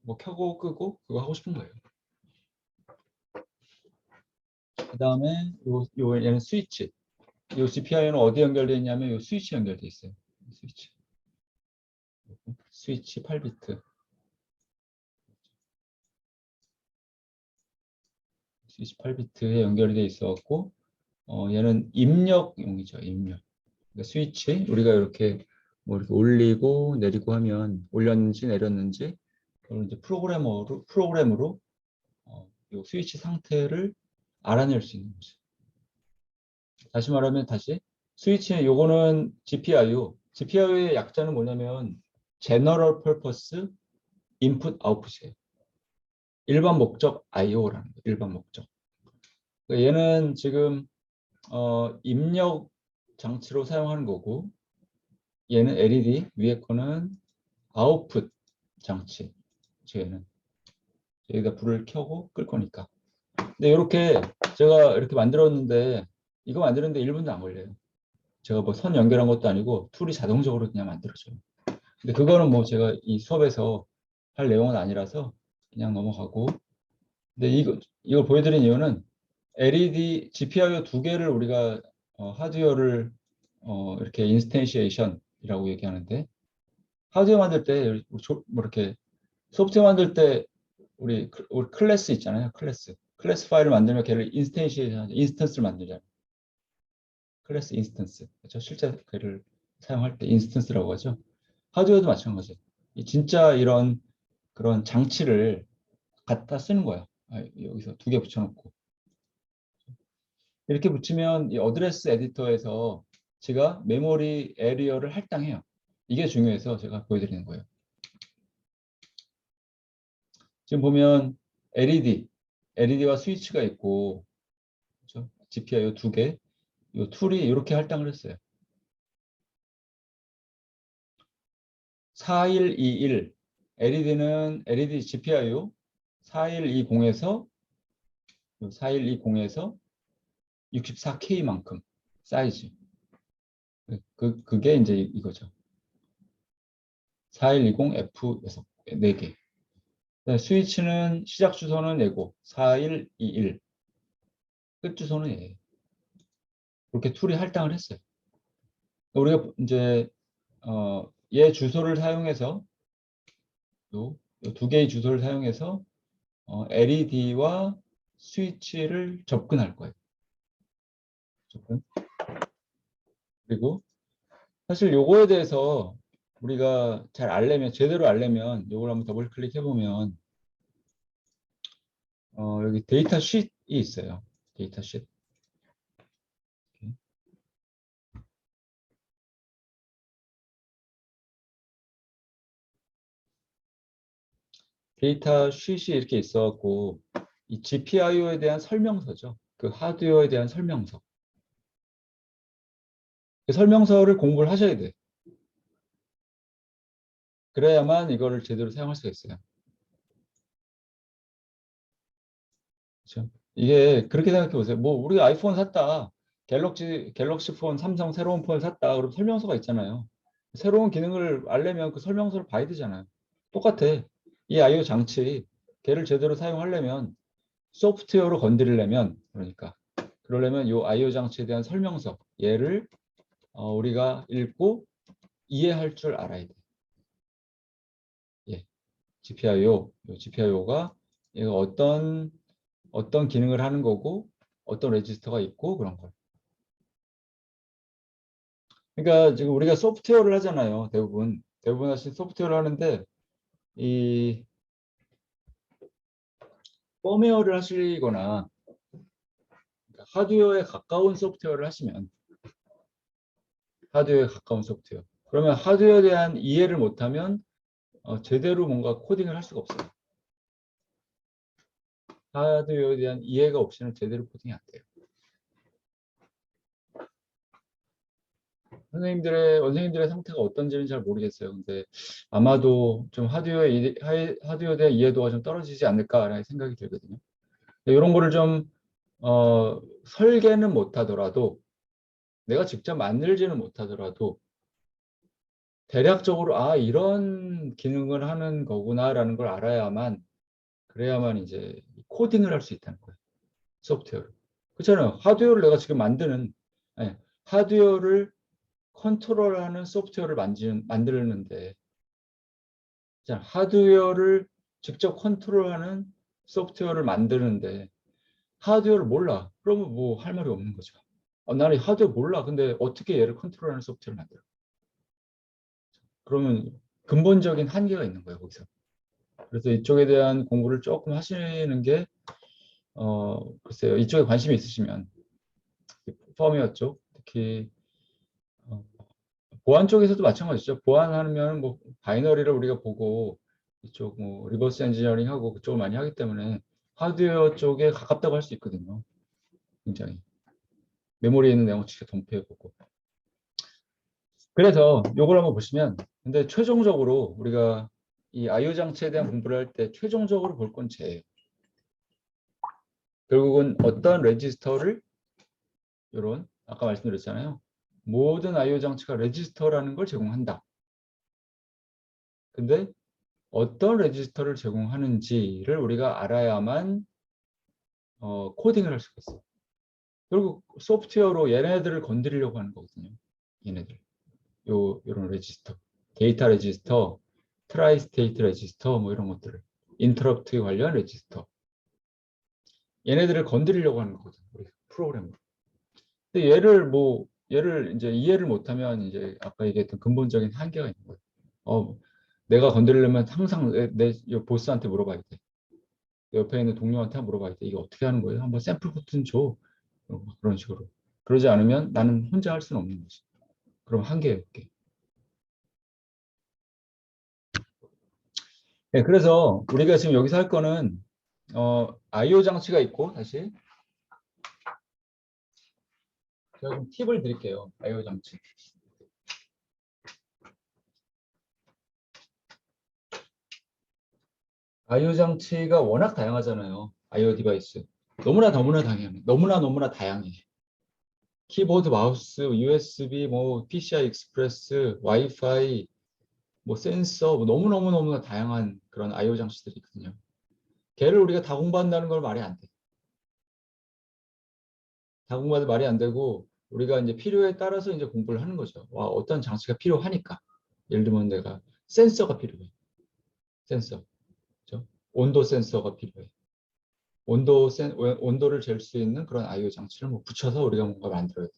뭐 켜고 끄고 그거 하고 싶은 거예요. 그 다음에 얘는 스위치. 요 GPIO는 어디 연결되어 있냐면 요 스위치 연결되어 있어요. 스위치 8비트. 스위치 8비트에 연결이 되어 있어갖고 얘는 입력용이죠. 입력. 그러니까 스위치 우리가 이렇게 뭐 이렇게 올리고 내리고 하면 올렸는지 내렸는지 그걸 이제 프로그램으로 이 스위치 상태를 알아낼 수 있는 거죠. 다시 말하면 스위치 요거는 GPIO. GPIO의 약자는 뭐냐면 General Purpose Input Output이에요. 일반 목적 I/O라는 거예요. 일반 목적. 그러니까 얘는 지금 입력 장치로 사용하는 거고 얘는 LED 위에 거는 아웃풋 장치. 얘는 여기다 불을 켜고 끌 거니까. 근데 이렇게 제가 이렇게 만들었는데 이거 만드는데 1분도 안 걸려요. 제가 뭐 선 연결한 것도 아니고 툴이 자동적으로 그냥 만들어져요. 근데 그거는 뭐 제가 이 수업에서 할 내용은 아니라서 그냥 넘어가고. 근데 이거 보여드린 이유는 LED GPIO 2개를 우리가 하드웨어를 이렇게 인스텐시에이션이라고 얘기하는데 하드웨어 만들 때 뭐 이렇게 소프트웨어 만들 때 우리 클래스 있잖아요. 클래스 파일을 만들면 걔를 인스턴스를 만들잖아요. 클래스 인스턴스. 그렇죠? 실제 걔를 사용할 때 인스턴스라고 하죠. 하드웨어도 마찬가지예요. 진짜 이런 그런 장치를 갖다 쓰는 거예요. 여기서 2개 붙여놓고 이렇게 붙이면 이 어드레스 에디터에서 제가 메모리 에리어를 할당해요. 이게 중요해서 제가 보여드리는 거예요. 지금 보면 LED와 스위치가 있고, 그렇죠? GPIO 2개, 이 툴이 이렇게 할당을 했어요. 4121 LED는 LED GPIO 4120에서 64K만큼 사이즈. 그게 이제 이거죠. 4120F 4개. 스위치는 시작 주소는 얘고 4121 끝 주소는 얘. 그렇게 툴이 할당을 했어요. 우리가 이제 얘 주소를 사용해서 요 2개의 주소를 사용해서 LED와 스위치를 접근할 거예요. 접근. 그리고 사실 요거에 대해서 우리가 잘 알려면 제대로 알려면 요걸 한번 더블 클릭해 보면 여기 데이터 쉿이 있어요. 데이터 쉿. 데이터 쉿이 이렇게 있어갖고 이 GPIO에 대한 설명서죠. 그 하드웨어에 대한 설명서. 그 설명서를 공부를 하셔야 돼. 그래야만 이거를 제대로 사용할 수가 있어요. 그렇죠? 이게 그렇게 생각해 보세요. 뭐 우리가 아이폰 샀다. 갤럭시 폰, 삼성 새로운 폰을 샀다. 그럼 설명서가 있잖아요. 새로운 기능을 알려면 그 설명서를 봐야 되잖아요. 똑같아. 이 I/O 장치, 걔를 제대로 사용하려면 소프트웨어로 건드리려면 그러려면 이 I/O 장치에 대한 설명서, 얘를 우리가 읽고 이해할 줄 알아야 돼. 예, GPIO가 얘가 어떤 기능을 하는 거고 어떤 레지스터가 있고 그런 걸. 그러니까 지금 우리가 소프트웨어를 하잖아요. 대부분 하신 소프트웨어를 하는데 이 펌웨어를 하시거나 하드웨어에 가까운 소프트웨어를 하시면 그러면 하드웨어에 대한 이해를 못하면 제대로 뭔가 코딩을 할 수가 없어요. 하드웨어에 대한 이해가 없이는 제대로 코딩이 안 돼요. 원생님들의 상태가 어떤지는 잘 모르겠어요. 근데 아마도 좀 하드웨어에 대한 이해도가 좀 떨어지지 않을까라는 생각이 들거든요. 이런 거를 좀 설계는 못하더라도 내가 직접 만들지는 못하더라도 대략적으로 이런 기능을 하는 거구나라는 걸 그래야만 이제 코딩을 할 수 있다는 거예요. 소프트웨어를. 그렇잖아요. 하드웨어를 컨트롤하는 소프트웨어를 만드는데 하드웨어를 직접 컨트롤하는 소프트웨어를 만드는데 하드웨어를 몰라. 그러면 뭐 할 말이 없는 거죠. 나는 하드웨어 몰라. 근데 어떻게 얘를 컨트롤하는 소프트웨어를 만들어? 그러면 근본적인 한계가 있는 거예요, 거기서. 그래서 이쪽에 대한 공부를 조금 하시는 게 글쎄요. 이쪽에 관심이 있으시면 펌웨어 쪽, 특히 보안 쪽에서도 마찬가지죠. 보안하면 뭐 바이너리를 우리가 보고 이쪽 뭐 리버스 엔지니어링하고 그쪽을 많이 하기 때문에 하드웨어 쪽에 가깝다고 할 수 있거든요. 굉장히 메모리에 있는 내용 직접 덤프해보고. 그래서 요걸 한번 보시면, 근데 최종적으로 우리가 이 I/O 장치에 대한 공부를 할 때 최종적으로 볼 건 쟤예요. 결국은 어떤 레지스터를 요런 아까 말씀드렸잖아요. 모든 I/O 장치가 레지스터라는 걸 제공한다. 근데 어떤 레지스터를 제공하는지를 우리가 알아야만 코딩을 할 수가 있어요. 결국 소프트웨어로 얘네들을 건드리려고 하는 거거든요. 얘네들. 요런 레지스터. 데이터 레지스터, 트라이스테이트 레지스터 뭐 이런 것들을. 인터럽트 관련 레지스터. 얘네들을 건드리려고 하는 거거든요. 우리 프로그램으로. 근데 얘를 이제 이해를 못하면 이제 아까 얘기했던 근본적인 한계가 있는 거예요. 내가 건드리려면 항상 내 보스한테 물어봐야 돼. 옆에 있는 동료한테 물어봐야 돼. 이게 어떻게 하는 거예요? 한번 샘플 코드는 줘. 그런 식으로. 그러지 않으면 나는 혼자 할 수는 없는 거지. 그럼 한계가 있게. 네, 그래서 우리가 지금 여기서 할 거는 I/O 장치가 있고 다시 제가 좀 팁을 드릴게요. I/O 장치. I/O 장치가 워낙 다양하잖아요. I/O 디바이스. 너무나 다양해. 너무나 다양해. 키보드, 마우스, USB, 뭐 PCI 익스프레스, 와이파이, 뭐 센서, 뭐 너무나 다양한 그런 I/O 장치들이 있거든요. 걔를 우리가 다 공부한다는 걸 말이 안 돼. 다 공부하도 말이 안 되고 우리가 이제 필요에 따라서 이제 공부를 하는 거죠. 어떤 장치가 필요하니까. 예를 들면 내가 센서가 필요해. 센서. 그렇죠? 온도 센서가 필요해. 온도를 잴 수 있는 그런 I/O 장치를 뭐 붙여서 우리가 뭔가 만들어야 돼.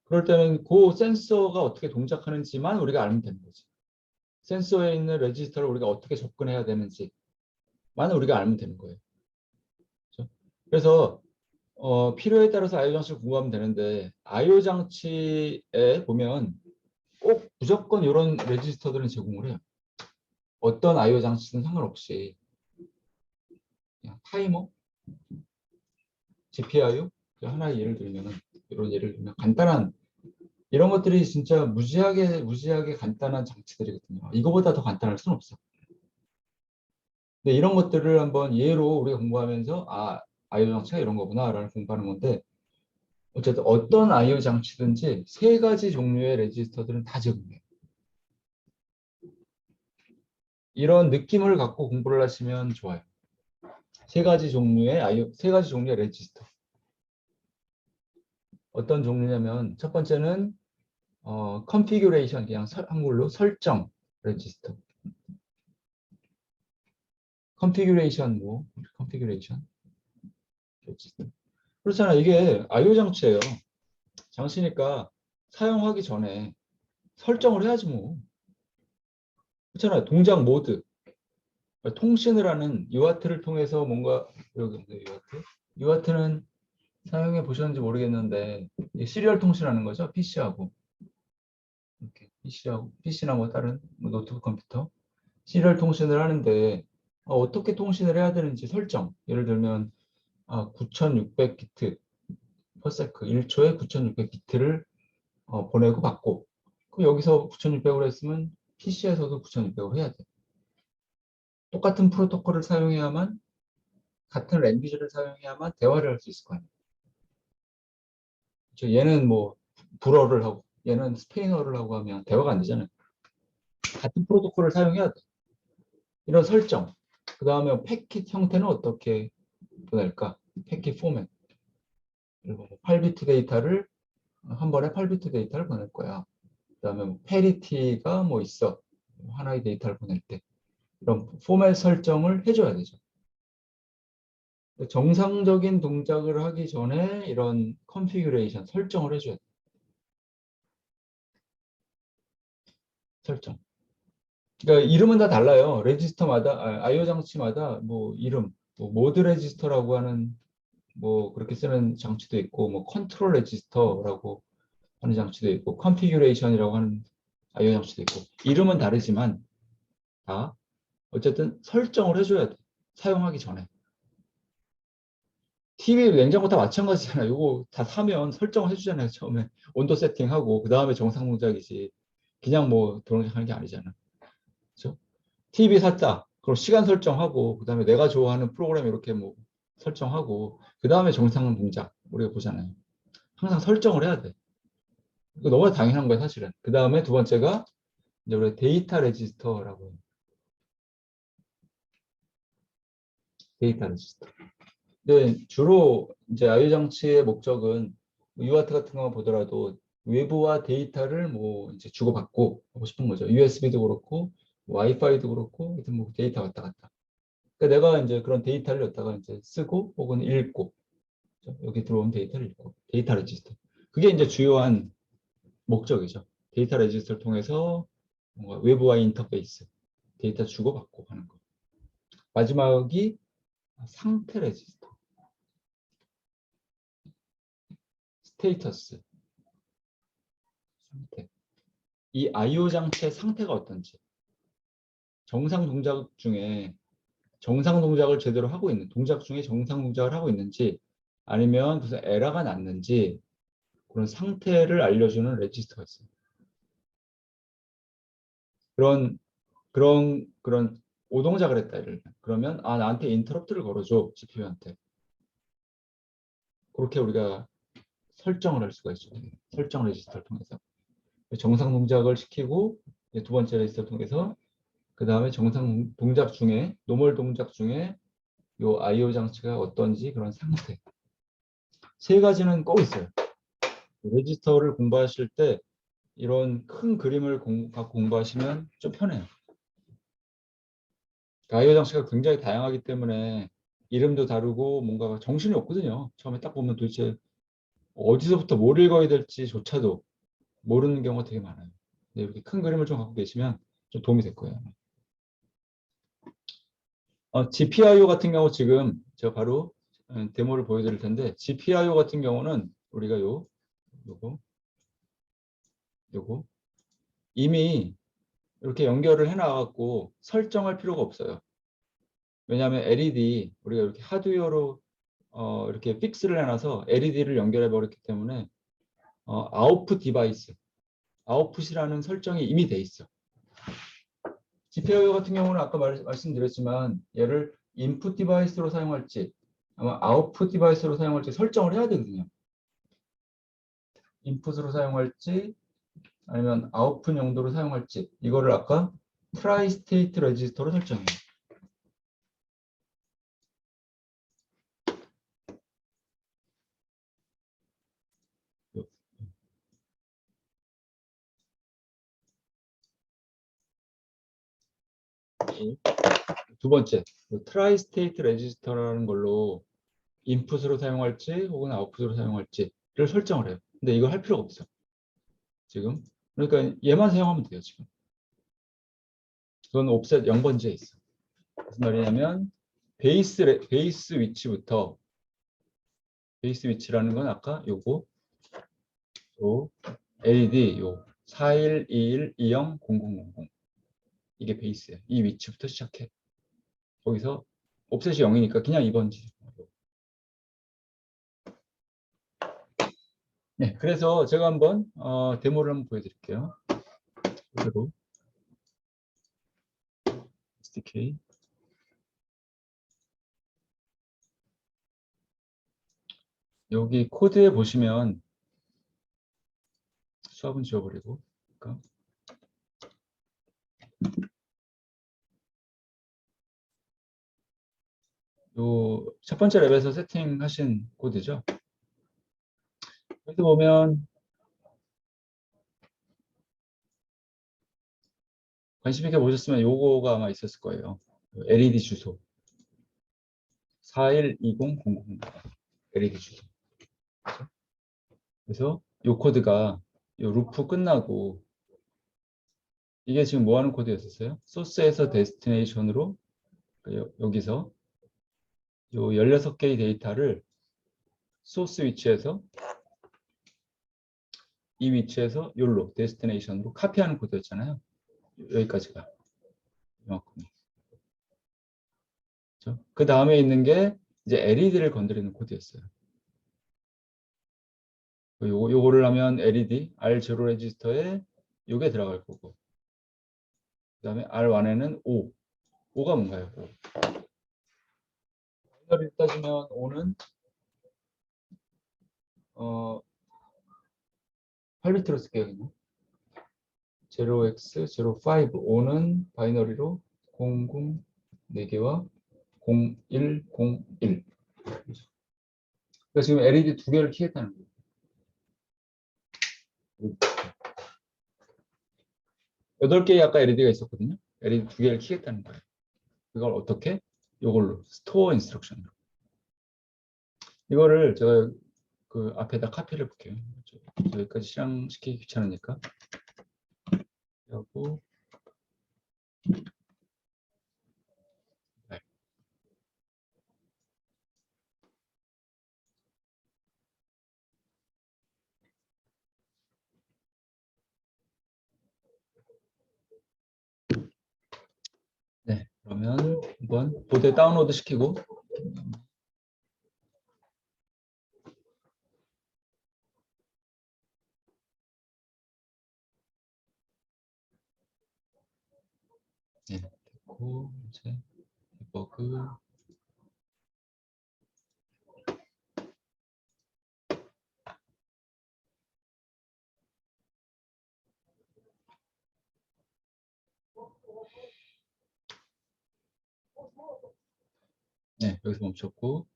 그럴 때는 그 센서가 어떻게 동작하는지만 우리가 알면 되는 거지. 센서에 있는 레지스터를 우리가 어떻게 접근해야 되는지만 우리가 알면 되는 거예요. 그렇죠? 그래서 필요에 따라서 I/O 장치를 공부하면 되는데 I/O 장치에 보면 꼭 무조건 이런 레지스터들은 제공을 해요. 어떤 I/O 장치든 상관없이 그냥 타이머, GPIO 하나의 예를 들면 이런 예를 들면 간단한 이런 것들이 진짜 무지하게 간단한 장치들이거든요. 이거보다 더 간단할 수는 없어. 근데 이런 것들을 한번 예로 우리가 공부하면서 I/O 장치가 이런 거구나라는 공부하는 건데 어쨌든 어떤 I/O 장치든지 세 가지 종류의 레지스터들은 다 제공해요. 이런 느낌을 갖고 공부를 하시면 좋아요. 세 가지 종류의 레지스터. 어떤 종류냐면 첫 번째는 컨피규레이션, 그냥 한글로 설정 레지스터. 컨피규레이션 레지스터. 그렇잖아. 이게 I/O 장치예요. 장치니까 사용하기 전에 설정을 해야지 뭐. 그렇잖아요. 동작 모드. 통신을 하는 UART를 통해서 뭔가 여기 UART는 사용해 보셨는지 모르겠는데 시리얼 통신하는 거죠. PC하고 이렇게 PC나 뭐 다른 노트북 컴퓨터 시리얼 통신을 하는데 어떻게 통신을 해야 되는지 설정. 예를 들면 9600비트 퍼세크 1초에 9600비트를 보내고 받고, 그럼 여기서 9600으로 했으면 PC에서도 9600으로 해야 돼. 똑같은 프로토콜을 사용해야만, 같은 랭귀지를 사용해야만 대화를 할 수 있을 거 아니에요. 얘는 뭐 불어를 하고 얘는 스페인어를 하고 하면 대화가 안 되잖아요. 같은 프로토콜을 사용해야 돼. 이런 설정. 그 다음에 패킷 형태는 어떻게 보낼까? 패킷 포맷. 그리고 8비트 데이터를 한 번에 8비트 데이터를 보낼 거야. 그 다음에 페리티가 뭐 있어. 하나의 데이터를 보낼 때. 이런 포맷 설정을 해줘야 되죠. 정상적인 동작을 하기 전에 이런 컨피규레이션 설정을 해줘야 돼. 설정. 그러니까 이름은 다 달라요. 레지스터마다, IO 장치마다 뭐 이름, 뭐 모드 레지스터라고 하는 뭐 그렇게 쓰는 장치도 있고, 뭐 컨트롤 레지스터라고 하는 장치도 있고, 컨피규레이션이라고 하는 IO 장치도 있고, 이름은 다르지만 다 어쨌든 설정을 해줘야 돼. 사용하기 전에. TV, 냉장고 다 마찬가지잖아요. 이거 다 사면 설정을 해주잖아요. 처음에 온도 세팅하고 그 다음에 정상 동작이지. 그냥 뭐 동작하는 게 아니잖아. 그렇죠? TV 샀다. 그럼 시간 설정하고 그 다음에 내가 좋아하는 프로그램 이렇게 뭐 설정하고 그 다음에 정상 동작 우리가 보잖아요. 항상 설정을 해야 돼. 이거 너무 당연한 거야 사실은. 그 다음에 두 번째가 이제 우리 데이터 레지스터라고 해요. 데이터 레지스터. 근데 주로 이제 IO 장치의 목적은 뭐 UART 같은 거 보더라도 외부와 데이터를 뭐 이제 주고받고 하고 싶은 거죠. USB도 그렇고 뭐 와이파이도 그렇고 하여튼 뭐 데이터 왔다 갔다. 그러니까 내가 이제 그런 데이터를 갖다가 이제 쓰고 혹은 읽고 여기 들어온 데이터를 읽고 데이터 레지스터. 그게 이제 주요한 목적이죠. 데이터 레지스터를 통해서 뭔가 외부와 인터페이스 데이터 주고받고 하는 거. 마지막이 상태 레지스터. 스테이터스. 상태. 이 IO 장치의 상태가 어떤지. 정상 동작 중에 정상 동작을 제대로 하고 있는 동작 중에 정상 동작을 하고 있는지 아니면 무슨 에러가 났는지 그런 상태를 알려주는 레지스터가 있어요. 그런 오동작을 했다 예를 들면 그러면 나한테 인터럽트를 걸어줘 CPU한테. 그렇게 우리가 설정을 할 수가 있죠. 설정 레지스터를 통해서 정상 동작을 시키고 두 번째 레지스터를 통해서 그 다음에 정상 동작 중에 노멀 동작 중에 요 IO 장치가 어떤지 그런 상태. 세 가지는 꼭 있어요. 레지스터를 공부하실 때 이런 큰 그림을 갖고 공부하시면 좀 편해요. IO 장치가 굉장히 다양하기 때문에 이름도 다르고 뭔가 정신이 없거든요. 처음에 딱 보면 도대체 어디서부터 뭘 읽어야 될지조차도 모르는 경우가 되게 많아요. 근데 이렇게 큰 그림을 좀 갖고 계시면 좀 도움이 될 거예요. GPIO 같은 경우 지금 제가 바로 데모를 보여드릴 텐데 GPIO 같은 경우는 우리가 요거 이미 이렇게 연결을 해놔갖고 설정할 필요가 없어요. 왜냐하면 LED 우리가 이렇게 하드웨어로 이렇게 픽스를 해놔서 LED를 연결해 버렸기 때문에 아웃풋 디바이스, 아웃풋이라는 설정이 이미 돼 있어. GPIO 같은 경우는 아까 말씀드렸지만 얘를 인풋 디바이스로 사용할지 아마 아웃풋 디바이스로 사용할지 설정을 해야 되거든요. 인풋으로 사용할지 아니면 아웃풋 용도로 사용할지 이거를 아까 트라이 스테이트 레지스터로 설정해요. 두 번째, 트라이 스테이트 레지스터라는 걸로 인풋으로 사용할지 혹은 아웃풋으로 사용할지를 설정을 해요. 근데 이걸 할 필요가 없어. 지금. 그러니까 얘만 사용하면 돼요, 지금. 그건 옵셋 0번지에 있어. 무슨 말이냐면 베이스 위치부터 베이스 위치라는 건 아까 요거 요 LED 요 4121200000 이게 베이스야. 이 위치부터 시작해. 거기서 옵셋이 0이니까 그냥 2번지. 네, 그래서 제가 한번 데모를 한번 보여드릴게요. 그대로 SDK. 여기 코드에 보시면 수압은 지워버리고, 그러니까 요 첫 번째 랩에서 세팅하신 코드죠. 여기 보면 관심 있게 보셨으면 요거가 아마 있었을 거예요. LED 주소 412000 LED 주소. 그래서 요 코드가 요 루프 끝나고 이게 지금 뭐 하는 코드였었어요? 소스에서 데스티네이션으로 여기서 요 16개의 데이터를 소스 위치에서 이 위치에서 요로 데스티네이션으로 카피하는 코드였잖아요. 여기까지가 이만큼. 그 다음에 있는 게 이제 LED를 건드리는 코드였어요. 요거를 하면 LED R0 레지스터에 요게 들어갈 거고, 그 다음에 R1에는 5가 뭔가요? 5. 바이너리 따지면 5는 8비트로 쓸게요. 그냥 0x 05 5는 바이너리로 00 4개와 0101. 그러니까 지금 LED 2개를 키겠다는 거예요. 8개의 아까 LED가 있었거든요. LED 2개를 키겠다는 거예요. 이걸 어떻게? 이걸로 스토어 인스트럭션으로. 이거를 제가 그 앞에다 카피를 볼게요. 여기까지 실행시키기 귀찮으니까. 하고 네, 그러면 한번 보드에 다운로드 시키고 네, 됐고 이제 버그 네, 여기서 멈췄고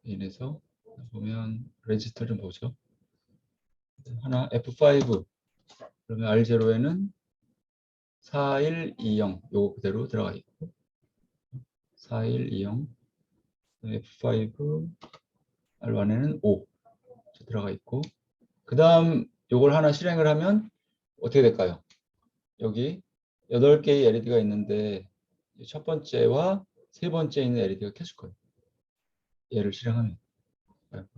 이래서 보면 레지스터 좀 보죠. 하나 F5 그러면 R0에는 4120 요거 그대로 들어가 있고 4120 F5 R1에는 5 들어가 있고 그 다음 요걸 하나 실행을 하면 어떻게 될까요? 여기 8개의 LED가 있는데 첫 번째와 세 번째 있는 LED가 켜질 거예요. 얘를 실행하면. 이렇게.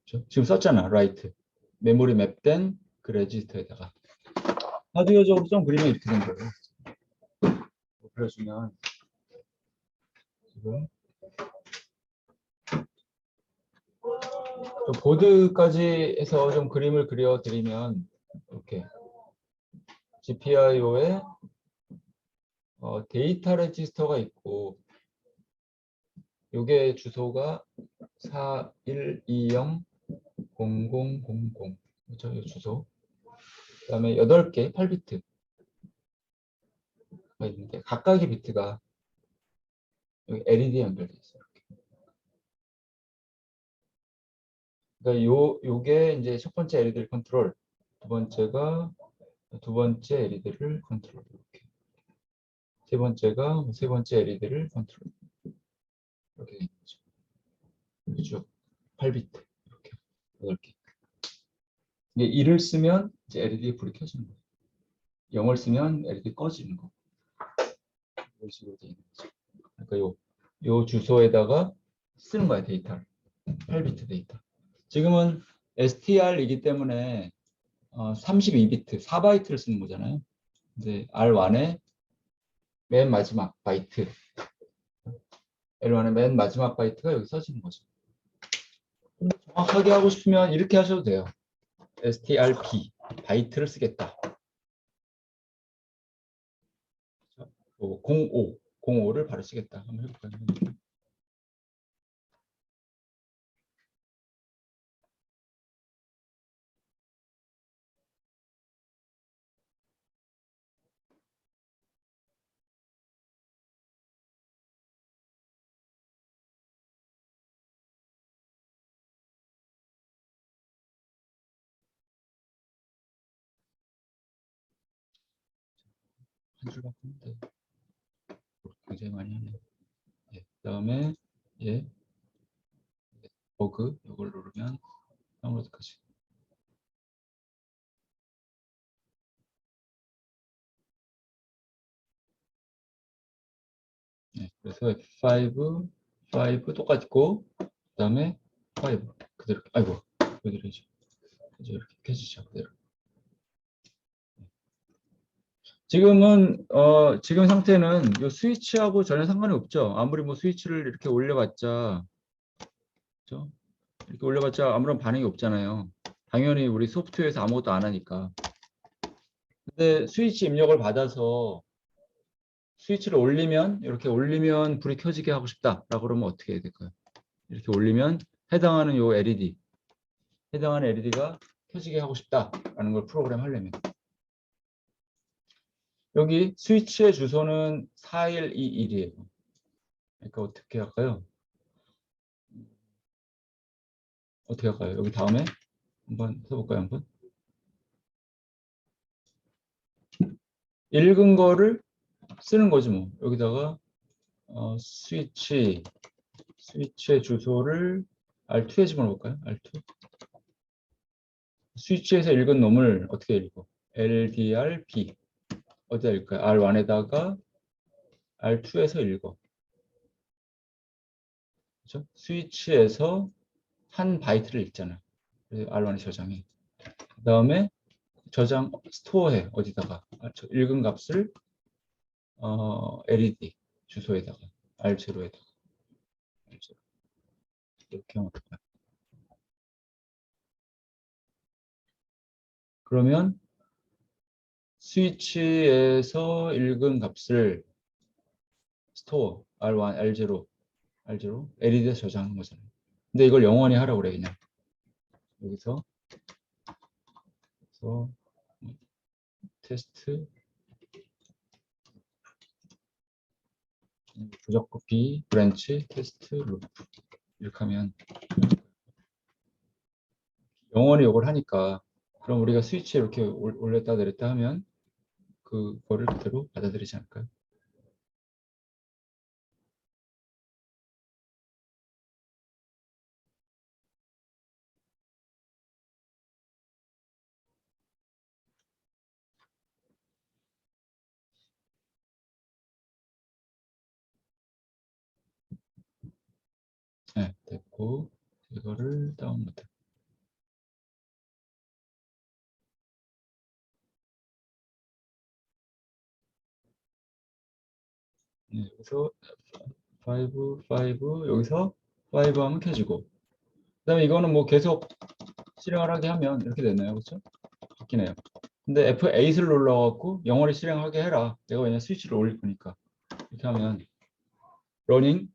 그렇죠? 지금 썼잖아, 라이트. 메모리 맵된 그 레지스터에다가. 하드웨어적으로 좀 그리면 이렇게 된 거예요. 그래주면 지금 좀 보드까지 해서 좀 그림을 그려드리면 이렇게 GPIO에 데이터 레지스터가 있고 요게 주소가 4120 0000 그렇죠? 이 주소. 그 다음에 8개 8비트가 있는데 각각의 비트가 여기 LED에 연결되어 있어요. 그러니까 요게 이제 첫 번째 LED를 컨트롤, 두 번째 LED를 컨트롤 이렇게. 세 번째가 세 번째 LED를 컨트롤 이렇게 되는 거죠. 그죠? 8비트 이렇게 8개. 이게 1을 쓰면 이제 LED 불이 켜지는 거예요. 0을 쓰면 LED 꺼지는 거. 이런 식으로 되어 있는 거죠. 그러니까 요 주소에다가 쓰는 거야 데이터를. 8비트 데이터. 지금은 STR이기 때문에 32비트, 4바이트를 쓰는 거잖아요. 이제 R1의 맨 마지막 바이트 L1의 맨 마지막 바이트가 여기 써지는 거죠. 좀 정확하게 하고 싶으면 이렇게 하셔도 돼요. strp 바이트를 쓰겠다. 05를 바로 쓰겠다. 한번 해볼까요? 한 줄밖에 없는데 굉장히 많이 하네요. 예, 그다음에 예, 버그 이걸 누르면 다운로드까지. 네, 그래서 F5 똑같고 그다음에 5 그대로 아이고 그대로죠. 이제 이렇게 켜지죠 그대로. 지금은 지금 상태는 이 스위치하고 전혀 상관이 없죠. 아무리 뭐 스위치를 이렇게 올려봤자, 그렇죠? 이렇게 올려봤자 아무런 반응이 없잖아요. 당연히 우리 소프트웨어에서 아무것도 안 하니까. 근데 스위치 입력을 받아서 스위치를 올리면 이렇게 올리면 불이 켜지게 하고 싶다라고 그러면 어떻게 해야 될까요? 이렇게 올리면 해당하는 요 해당하는 LED가 켜지게 하고 싶다라는 걸 프로그램 하려면 여기 스위치의 주소는 4121이에요. 그러니까 어떻게 할까요? 어떻게 할까요? 여기 다음에 한번 해볼까요? 한번 읽은 거를 쓰는 거지 뭐. 여기다가 스위치의 주소를 R2에 집어넣을까요? R2 스위치에서 읽은 놈을 어떻게 읽어? LDRB 어디다 읽을까요? R1에다가 R2에서 읽어. 그렇죠? 스위치에서 한 바이트를 읽잖아. 그래서 R1에 저장해. 그 다음에 저장 스토어해. 어디다가 읽은 값을 LED 주소에다가 R0에다가 이렇게 하면 어떨까요? 그러면 스위치에서 읽은 값을 스토어 R1, R0 LED에 저장하는 거잖아요. 근데 이걸 영원히 하라고 그래 그냥. 여기서 테스트 부적극기 브랜치 테스트 루프 이렇게 하면 영원히 이걸 하니까 그럼 우리가 스위치에 이렇게 올렸다 내렸다 하면 그거를 그대로 받아들이지 않을까요? 네, 됐고 이거를 다운로드. 네, 여기서 5 여기서 5 하면 켜지고 그다음에 이거는 뭐 계속 실행을 하게 하면 이렇게 되나요, 그렇죠? 바뀌네요. 근데 F8을 눌러갖고 영원히 실행하게 해라. 내가 왜냐 스위치를 올릴 거니까 이렇게 하면 러닝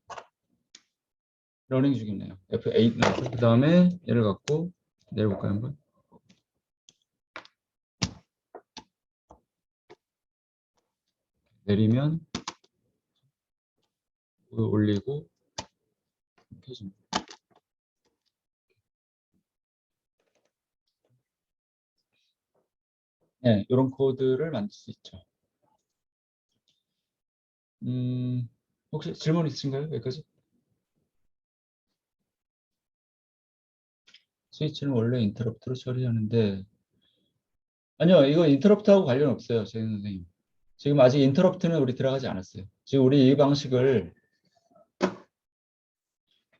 중이네요. F8 나와서 그 다음에 얘를 갖고 내려볼까요 한번? 내리면 올리고 켜집니다. 네, 이런 코드를 만들 수 있죠. 혹시 질문 있으신가요? 여기까지? 스위치는 원래 인터럽트로 처리하는데 아니요, 이거 인터럽트하고 관련 없어요, 재현 선생님. 지금 아직 인터럽트는 우리 들어가지 않았어요. 지금 우리 이 방식을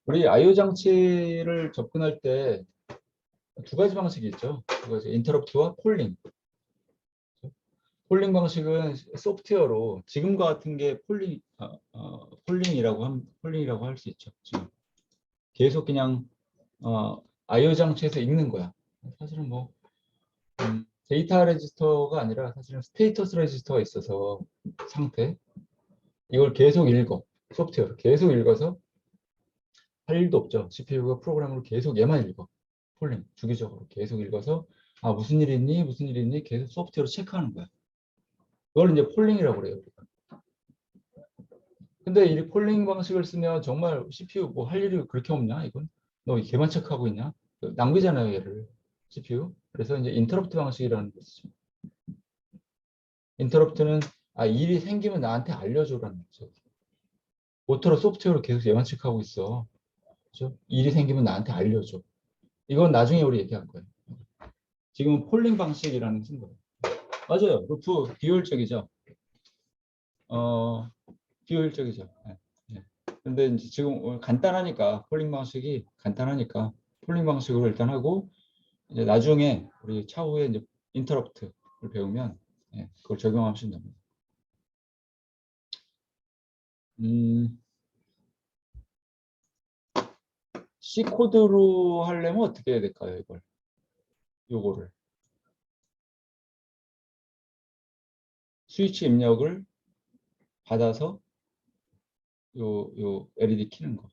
우리 I/O 장치를 접근할 때 두 가지 방식이 있죠. 두 가지 인터럽트와 폴링. 폴링 방식은 소프트웨어로 지금과 같은 게 폴링이라고 할 수 있죠. 지금 계속 그냥 I/O 장치에서 읽는 거야. 사실은 뭐 데이터 레지스터가 아니라 사실은 스테이터스 레지스터가 있어서 상태 이걸 계속 읽어. 소프트웨어로 계속 읽어서 할 일도 없죠. CPU가 프로그램으로 계속 얘만 읽어. 폴링 주기적으로 계속 읽어서 아 무슨 일이 있니 무슨 일이 있니 계속 소프트웨어로 체크하는 거야. 그걸 이제 폴링이라고 그래요. 우리가. 근데 이 폴링 방식을 쓰면 정말 CPU 뭐 할 일이 그렇게 없냐 이건 너 걔만 체크하고 있냐 낭비잖아요 얘를 CPU. 그래서 이제 인터럽트 방식이라는 거 쓰죠. 인터럽트는 아 일이 생기면 나한테 알려줘라는 거죠. 모터로 소프트웨어로 계속 얘만 체크하고 있어. 그죠? 일이 생기면 나한테 알려줘. 이건 나중에 우리 얘기할 거예요. 지금은 폴링 방식이라는 쓴 거예요. 맞아요. 루프 비효율적이죠. 비효율적이죠. 네. 네. 근데 이제 지금 간단하니까 폴링 방식이 간단하니까 폴링 방식으로 일단 하고 이제 나중에 우리 차후에 이제 인터럽트를 배우면 네, 그걸 적용하시면 됩니다. C 코드로 하려면 어떻게 해야 될까요, 이걸? 요거를 스위치 입력을 받아서 요 LED 켜는 거.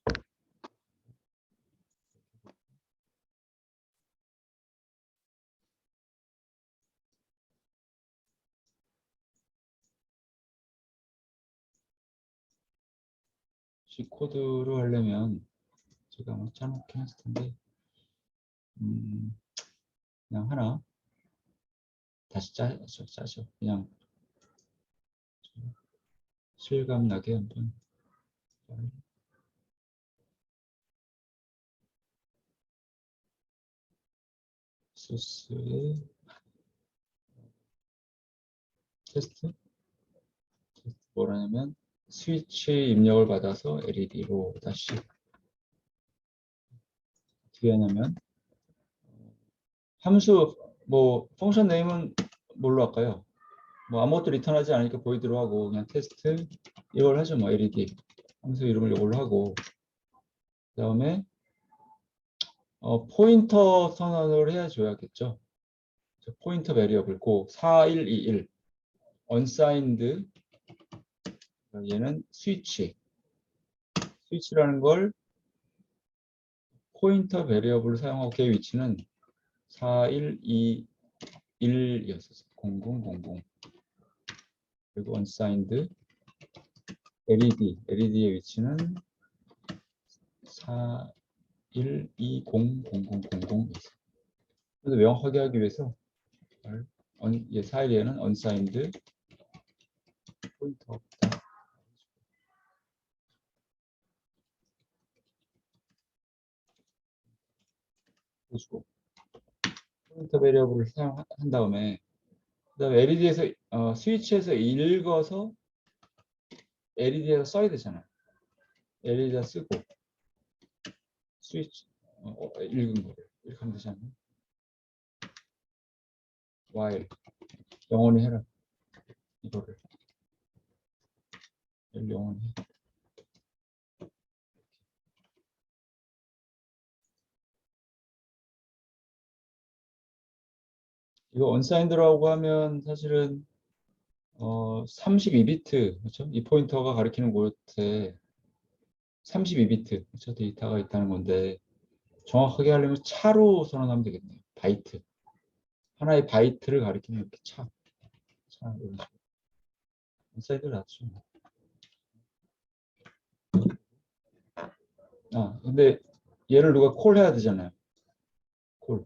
C 코드로 하려면 제가 뭐 짜놓긴 했을 텐데 그냥 하나 다시 짜죠. 그냥 실감 나게 한번 소스의 테스트 뭐라냐면 스위치 입력을 받아서 LED로 다시 어떻게 하냐면 함수 뭐 펑션 네임은 뭘로 할까요? 뭐 아무것도 리턴하지 않으니까 보이드로 하고 그냥 테스트 이걸 하죠. 뭐 LED 함수 이름을 이걸로 하고 그다음에 포인터 선언을 해줘야겠죠. 포인터 베리어블 고 4121 unsigned 얘는 스위치라는 걸 포인터 베리어블을 사용하고 걔 위치는 4121이었어요. 0000 그리고 unsigned LED의 위치는 41200000이었어요. 그래서 명확하게 하기 위해서 4일에는 unsigned 포인터 없다. 해주고 포인터 베리어블을 사용한 다음에 그다음에 LED에서 스위치에서 읽어서 LED에서 써야 되잖아요. LED에다 쓰고 스위치 읽은 거를 이렇게 하면 되잖아요. while 영원히 해라 이거를 영원히 해. 이거 unsigned라고 하면 사실은 32비트 그렇죠? 이 포인터가 가리키는 곳에 32비트 그렇죠? 데이터가 있다는 건데 정확하게 하려면 차로 선언하면 되겠네요. 바이트 하나의 바이트를 가리키는 이렇게 차 이런 식으로 unsigned 낫죠. 근데 얘를 누가 콜 해야 되잖아요. 콜.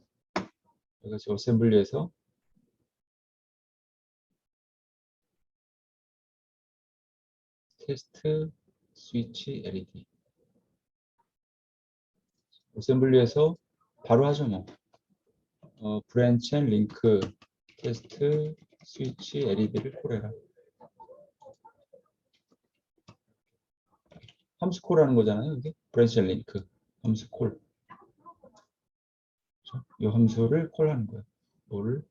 제가 지금 어셈블리에서 테스트 스위치 LED 어셈블리에서 바로 하죠 뭐. 브랜치 앤 링크 테스트 스위치 LED를 콜해라. 함수 콜하는 거잖아요. 이게 브랜치 앤 링크 함수 콜. 이 함수를 콜하는 거예요. 뭐를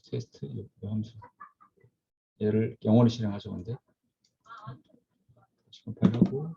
테스트 이 함수. 얘를 영원히 실행하죠. 근데 컴파일하고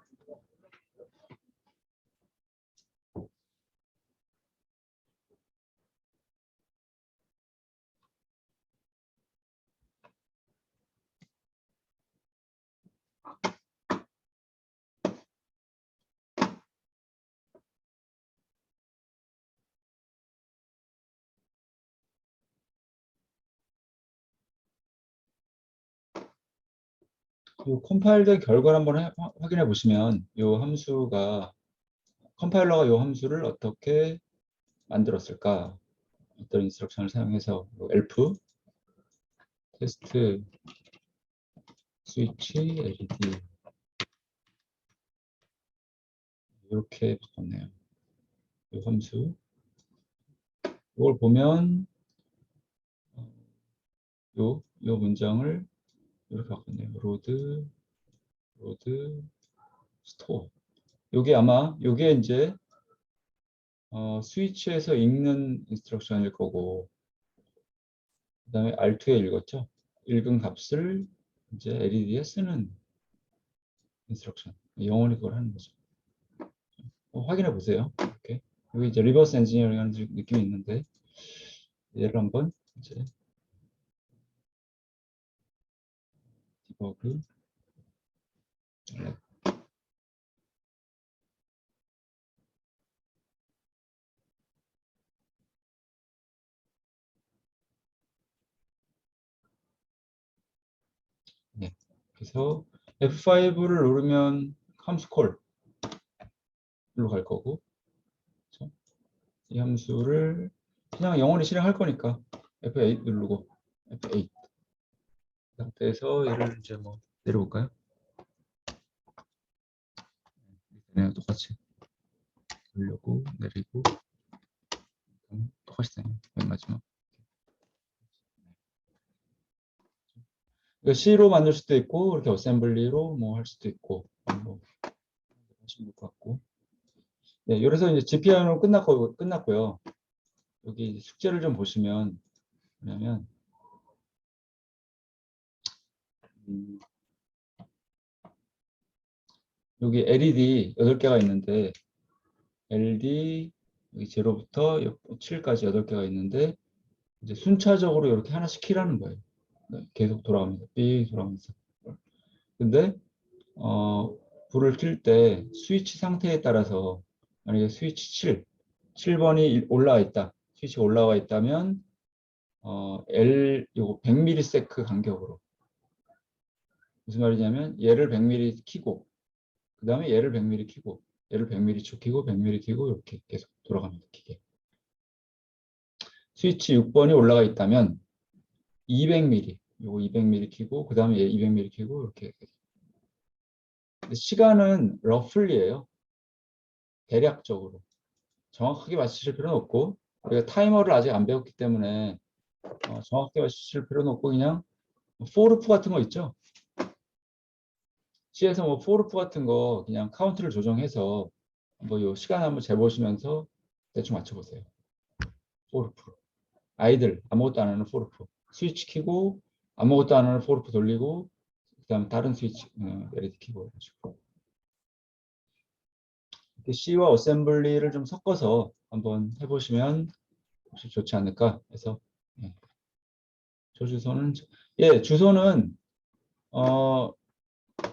이 컴파일된 결과를 한번 확인해 보시면 이 함수가 컴파일러가 이 함수를 어떻게 만들었을까? 어떤 인스트럭션을 사용해서 elf 테스트 스위치 LED 이렇게 바꿨네요. 이 함수 이걸 보면 요 문장을 이렇게 바꿨네요. 로드 스토어. 요게 아마 요게 이제 스위치에서 읽는 인스트럭션일 거고, 그다음에 R2에 읽었죠. 읽은 값을 이제 LED에 쓰는 인스트럭션. 영원히 그걸 하는 거죠. 확인해 보세요. 이렇게 여기 이제 리버스 엔지니어링하는 느낌이 있는데 얘를 한번 이제 디버그 네. 그래서 F5를 누르면 함수 콜로 갈 거고, 그렇죠? 이 함수를 그냥 영원히 실행할 거니까 F8 누르고 F8 상태에서 얘를 이제 뭐 내려볼까요? 네, 똑같이 돌려고 내리고 똑같이 되네요. 맨 마지막. 이거 C로 만들 수도 있고 이렇게 어셈블리로 뭐 할 수도 있고 뭐 하시면 될 것 같고. 네, 그래서 이제 GPI는 끝났고요. 여기 숙제를 좀 보시면 뭐냐면 여기 LED 8개가 있는데 LED 여기 0부터 7까지 8개가 있는데 이제 순차적으로 이렇게 하나씩 키라는 거예요. 네, 계속 돌아가면서 삑 돌아가면서. 근데 불을 켤 때 스위치 상태에 따라서 만약에 스위치 7번이 올라와 있다. 스위치가 올라와 있다면 요거 100ms 간격으로 무슨 말이냐면 얘를 100mm 키고 그 다음에 얘를 100mm 키고 얘를 100mm 쭉 키고 100mm 키고 이렇게 계속 돌아가면서 키게. 스위치 6번이 올라가 있다면 200mm 요거 200mm 키고 그 다음에 얘 200mm 키고 이렇게. 시간은 러플리예요. 대략적으로. 정확하게 맞추실 필요는 없고 우리가 타이머를 아직 안 배웠기 때문에 정확하게 맞추실 필요는 없고 그냥 포르프 같은 거 있죠. C에서 뭐 포르프 같은 거 그냥 카운트를 조정해서 뭐 요 시간 한번 재보시면서 대충 맞춰보세요. 포르프. 아이들 아무것도 안 하는 포르프. 스위치 키고 아무것도 안 하는 포르프 돌리고 그다음 다른 스위치 LED 키고 해가지고. C와 어셈블리를 좀 섞어서 한번 해보시면 혹시 좋지 않을까 해서. 예. 저 주소는 주소는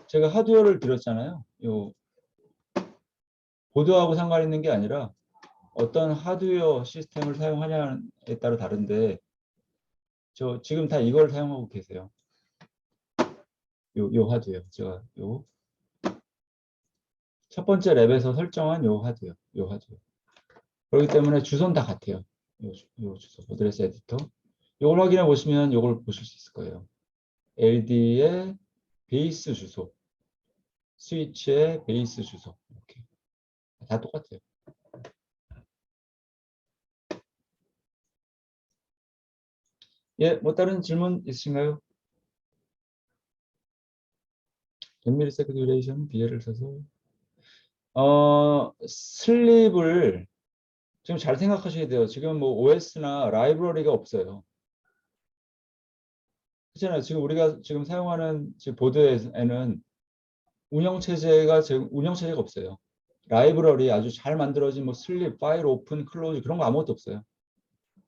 제가 하드웨어를 드렸잖아요. 요 보드하고 상관 있는 게 아니라 어떤 하드웨어 시스템을 사용하냐에 따라 다른데 저 지금 다 이걸 사용하고 계세요. 요 하드웨어 제가 요 첫 번째 랩에서 설정한 요 하드웨어 그렇기 때문에 주소는 다 같아요. 요 주소 어드레스 에디터 요걸 확인해 보시면 요걸 보실 수 있을 거예요. LD의 베이스 주소 스위치의 베이스 주소 이렇게 다 똑같아요. 예, 뭐 다른 질문 있으신가요? 100ms 듀레이션 BL을 써서 슬립을 지금 잘 생각하셔야 돼요. 지금 뭐 OS나 라이브러리가 없어요. 그렇잖아요. 지금 우리가 지금 사용하는 지금 보드에는 운영체제가 없어요. 라이브러리 아주 잘 만들어진 뭐 슬립, 파일 오픈, 클로즈 그런 거 아무것도 없어요.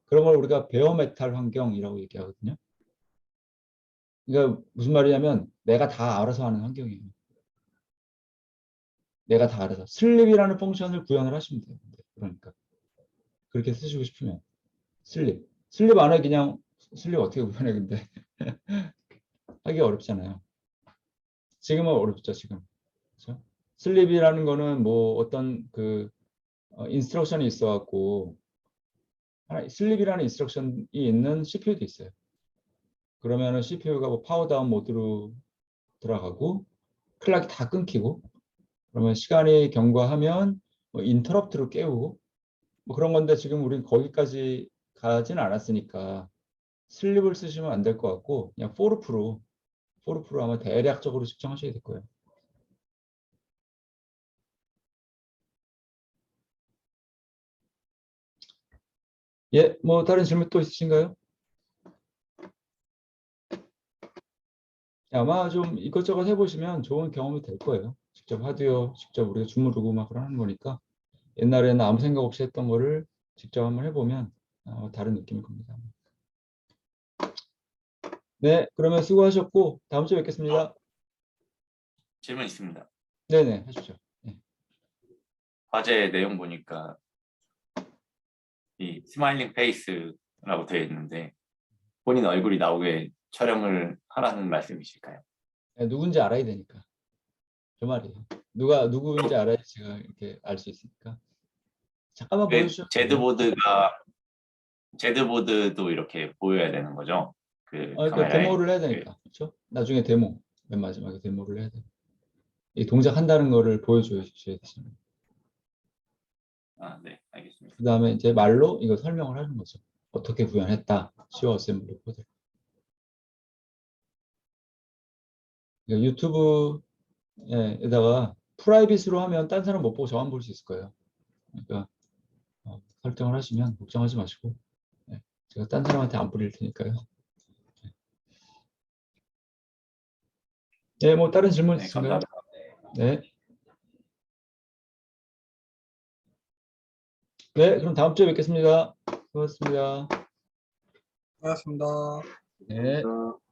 그런 걸 우리가 베어메탈 환경이라고 얘기하거든요. 그러니까 무슨 말이냐면 내가 다 알아서 하는 환경이에요. 내가 다 알아서. 슬립이라는 펑션을 구현을 하시면 돼요. 그러니까 그렇게 쓰시고 싶으면 슬립 안에 그냥 슬립 어떻게 구현해 근데 하기 어렵잖아요. 지금은 어렵죠 지금. 그렇죠? 슬립이라는 거는 뭐 어떤 그 인스트럭션이 있어 갖고 슬립이라는 인스트럭션이 있는 CPU도 있어요. 그러면은 CPU가 뭐 파워다운 모드로 들어가고 클락이 다 끊기고 그러면 시간이 경과하면 뭐 인터럽트로 깨우고 뭐 그런 건데 지금 우리는 거기까지 가진 않았으니까 슬립을 쓰시면 안 될 것 같고 그냥 포르프로 아마 대략적으로 측정하셔야 될 거예요. 예, 뭐 다른 질문 또 있으신가요? 아마 좀 이것저것 해보시면 좋은 경험이 될 거예요. 직접 하드웨어, 직접 우리가 주무르고 막 그러는 거니까 옛날에는 아무 생각 없이 했던 거를 직접 한번 해보면 다른 느낌일 겁니다. 네, 그러면 수고하셨고 다음 주에 뵙겠습니다. 질문 있습니다. 네네, 하십시오. 네. 과제 내용 보니까 이 스마일링 페이스라고 되어 있는데 본인 얼굴이 나오게 촬영을 하라는 말씀이실까요? 네, 누군지 알아야 되니까. 그 말이에요. 누가 누구인지 알아야 제가 이렇게 알 수 있으니까. 잠깐만 보여주셔도 돼요. 제드보드도 이렇게 보여야 되는 거죠? 그 그러니까 카메라에. 데모를 해야 되니까. 그렇죠? 나중에 데모, 맨 마지막에 데모를 해야 돼. 이 동작한다는 거를 보여줘야 되잖아요. 아, 네, 알겠습니다. 그 다음에 이제 말로 이거 설명을 하는 거죠. 어떻게 구현했다. 시어 어셈블리 코드. 그러니까 유튜브에다가 프라이빗으로 하면 딴 사람 못 보고 저만 볼 수 있을 거예요. 그러니까 설정을 하시면 걱정하지 마시고 제가 딴 사람한테 안 뿌릴 테니까요. 네, 뭐 다른 질문 네, 있으신가요? 감사합니다. 네. 네, 그럼 다음 주에 뵙겠습니다. 고맙습니다. 고맙습니다. 네. 감사합니다.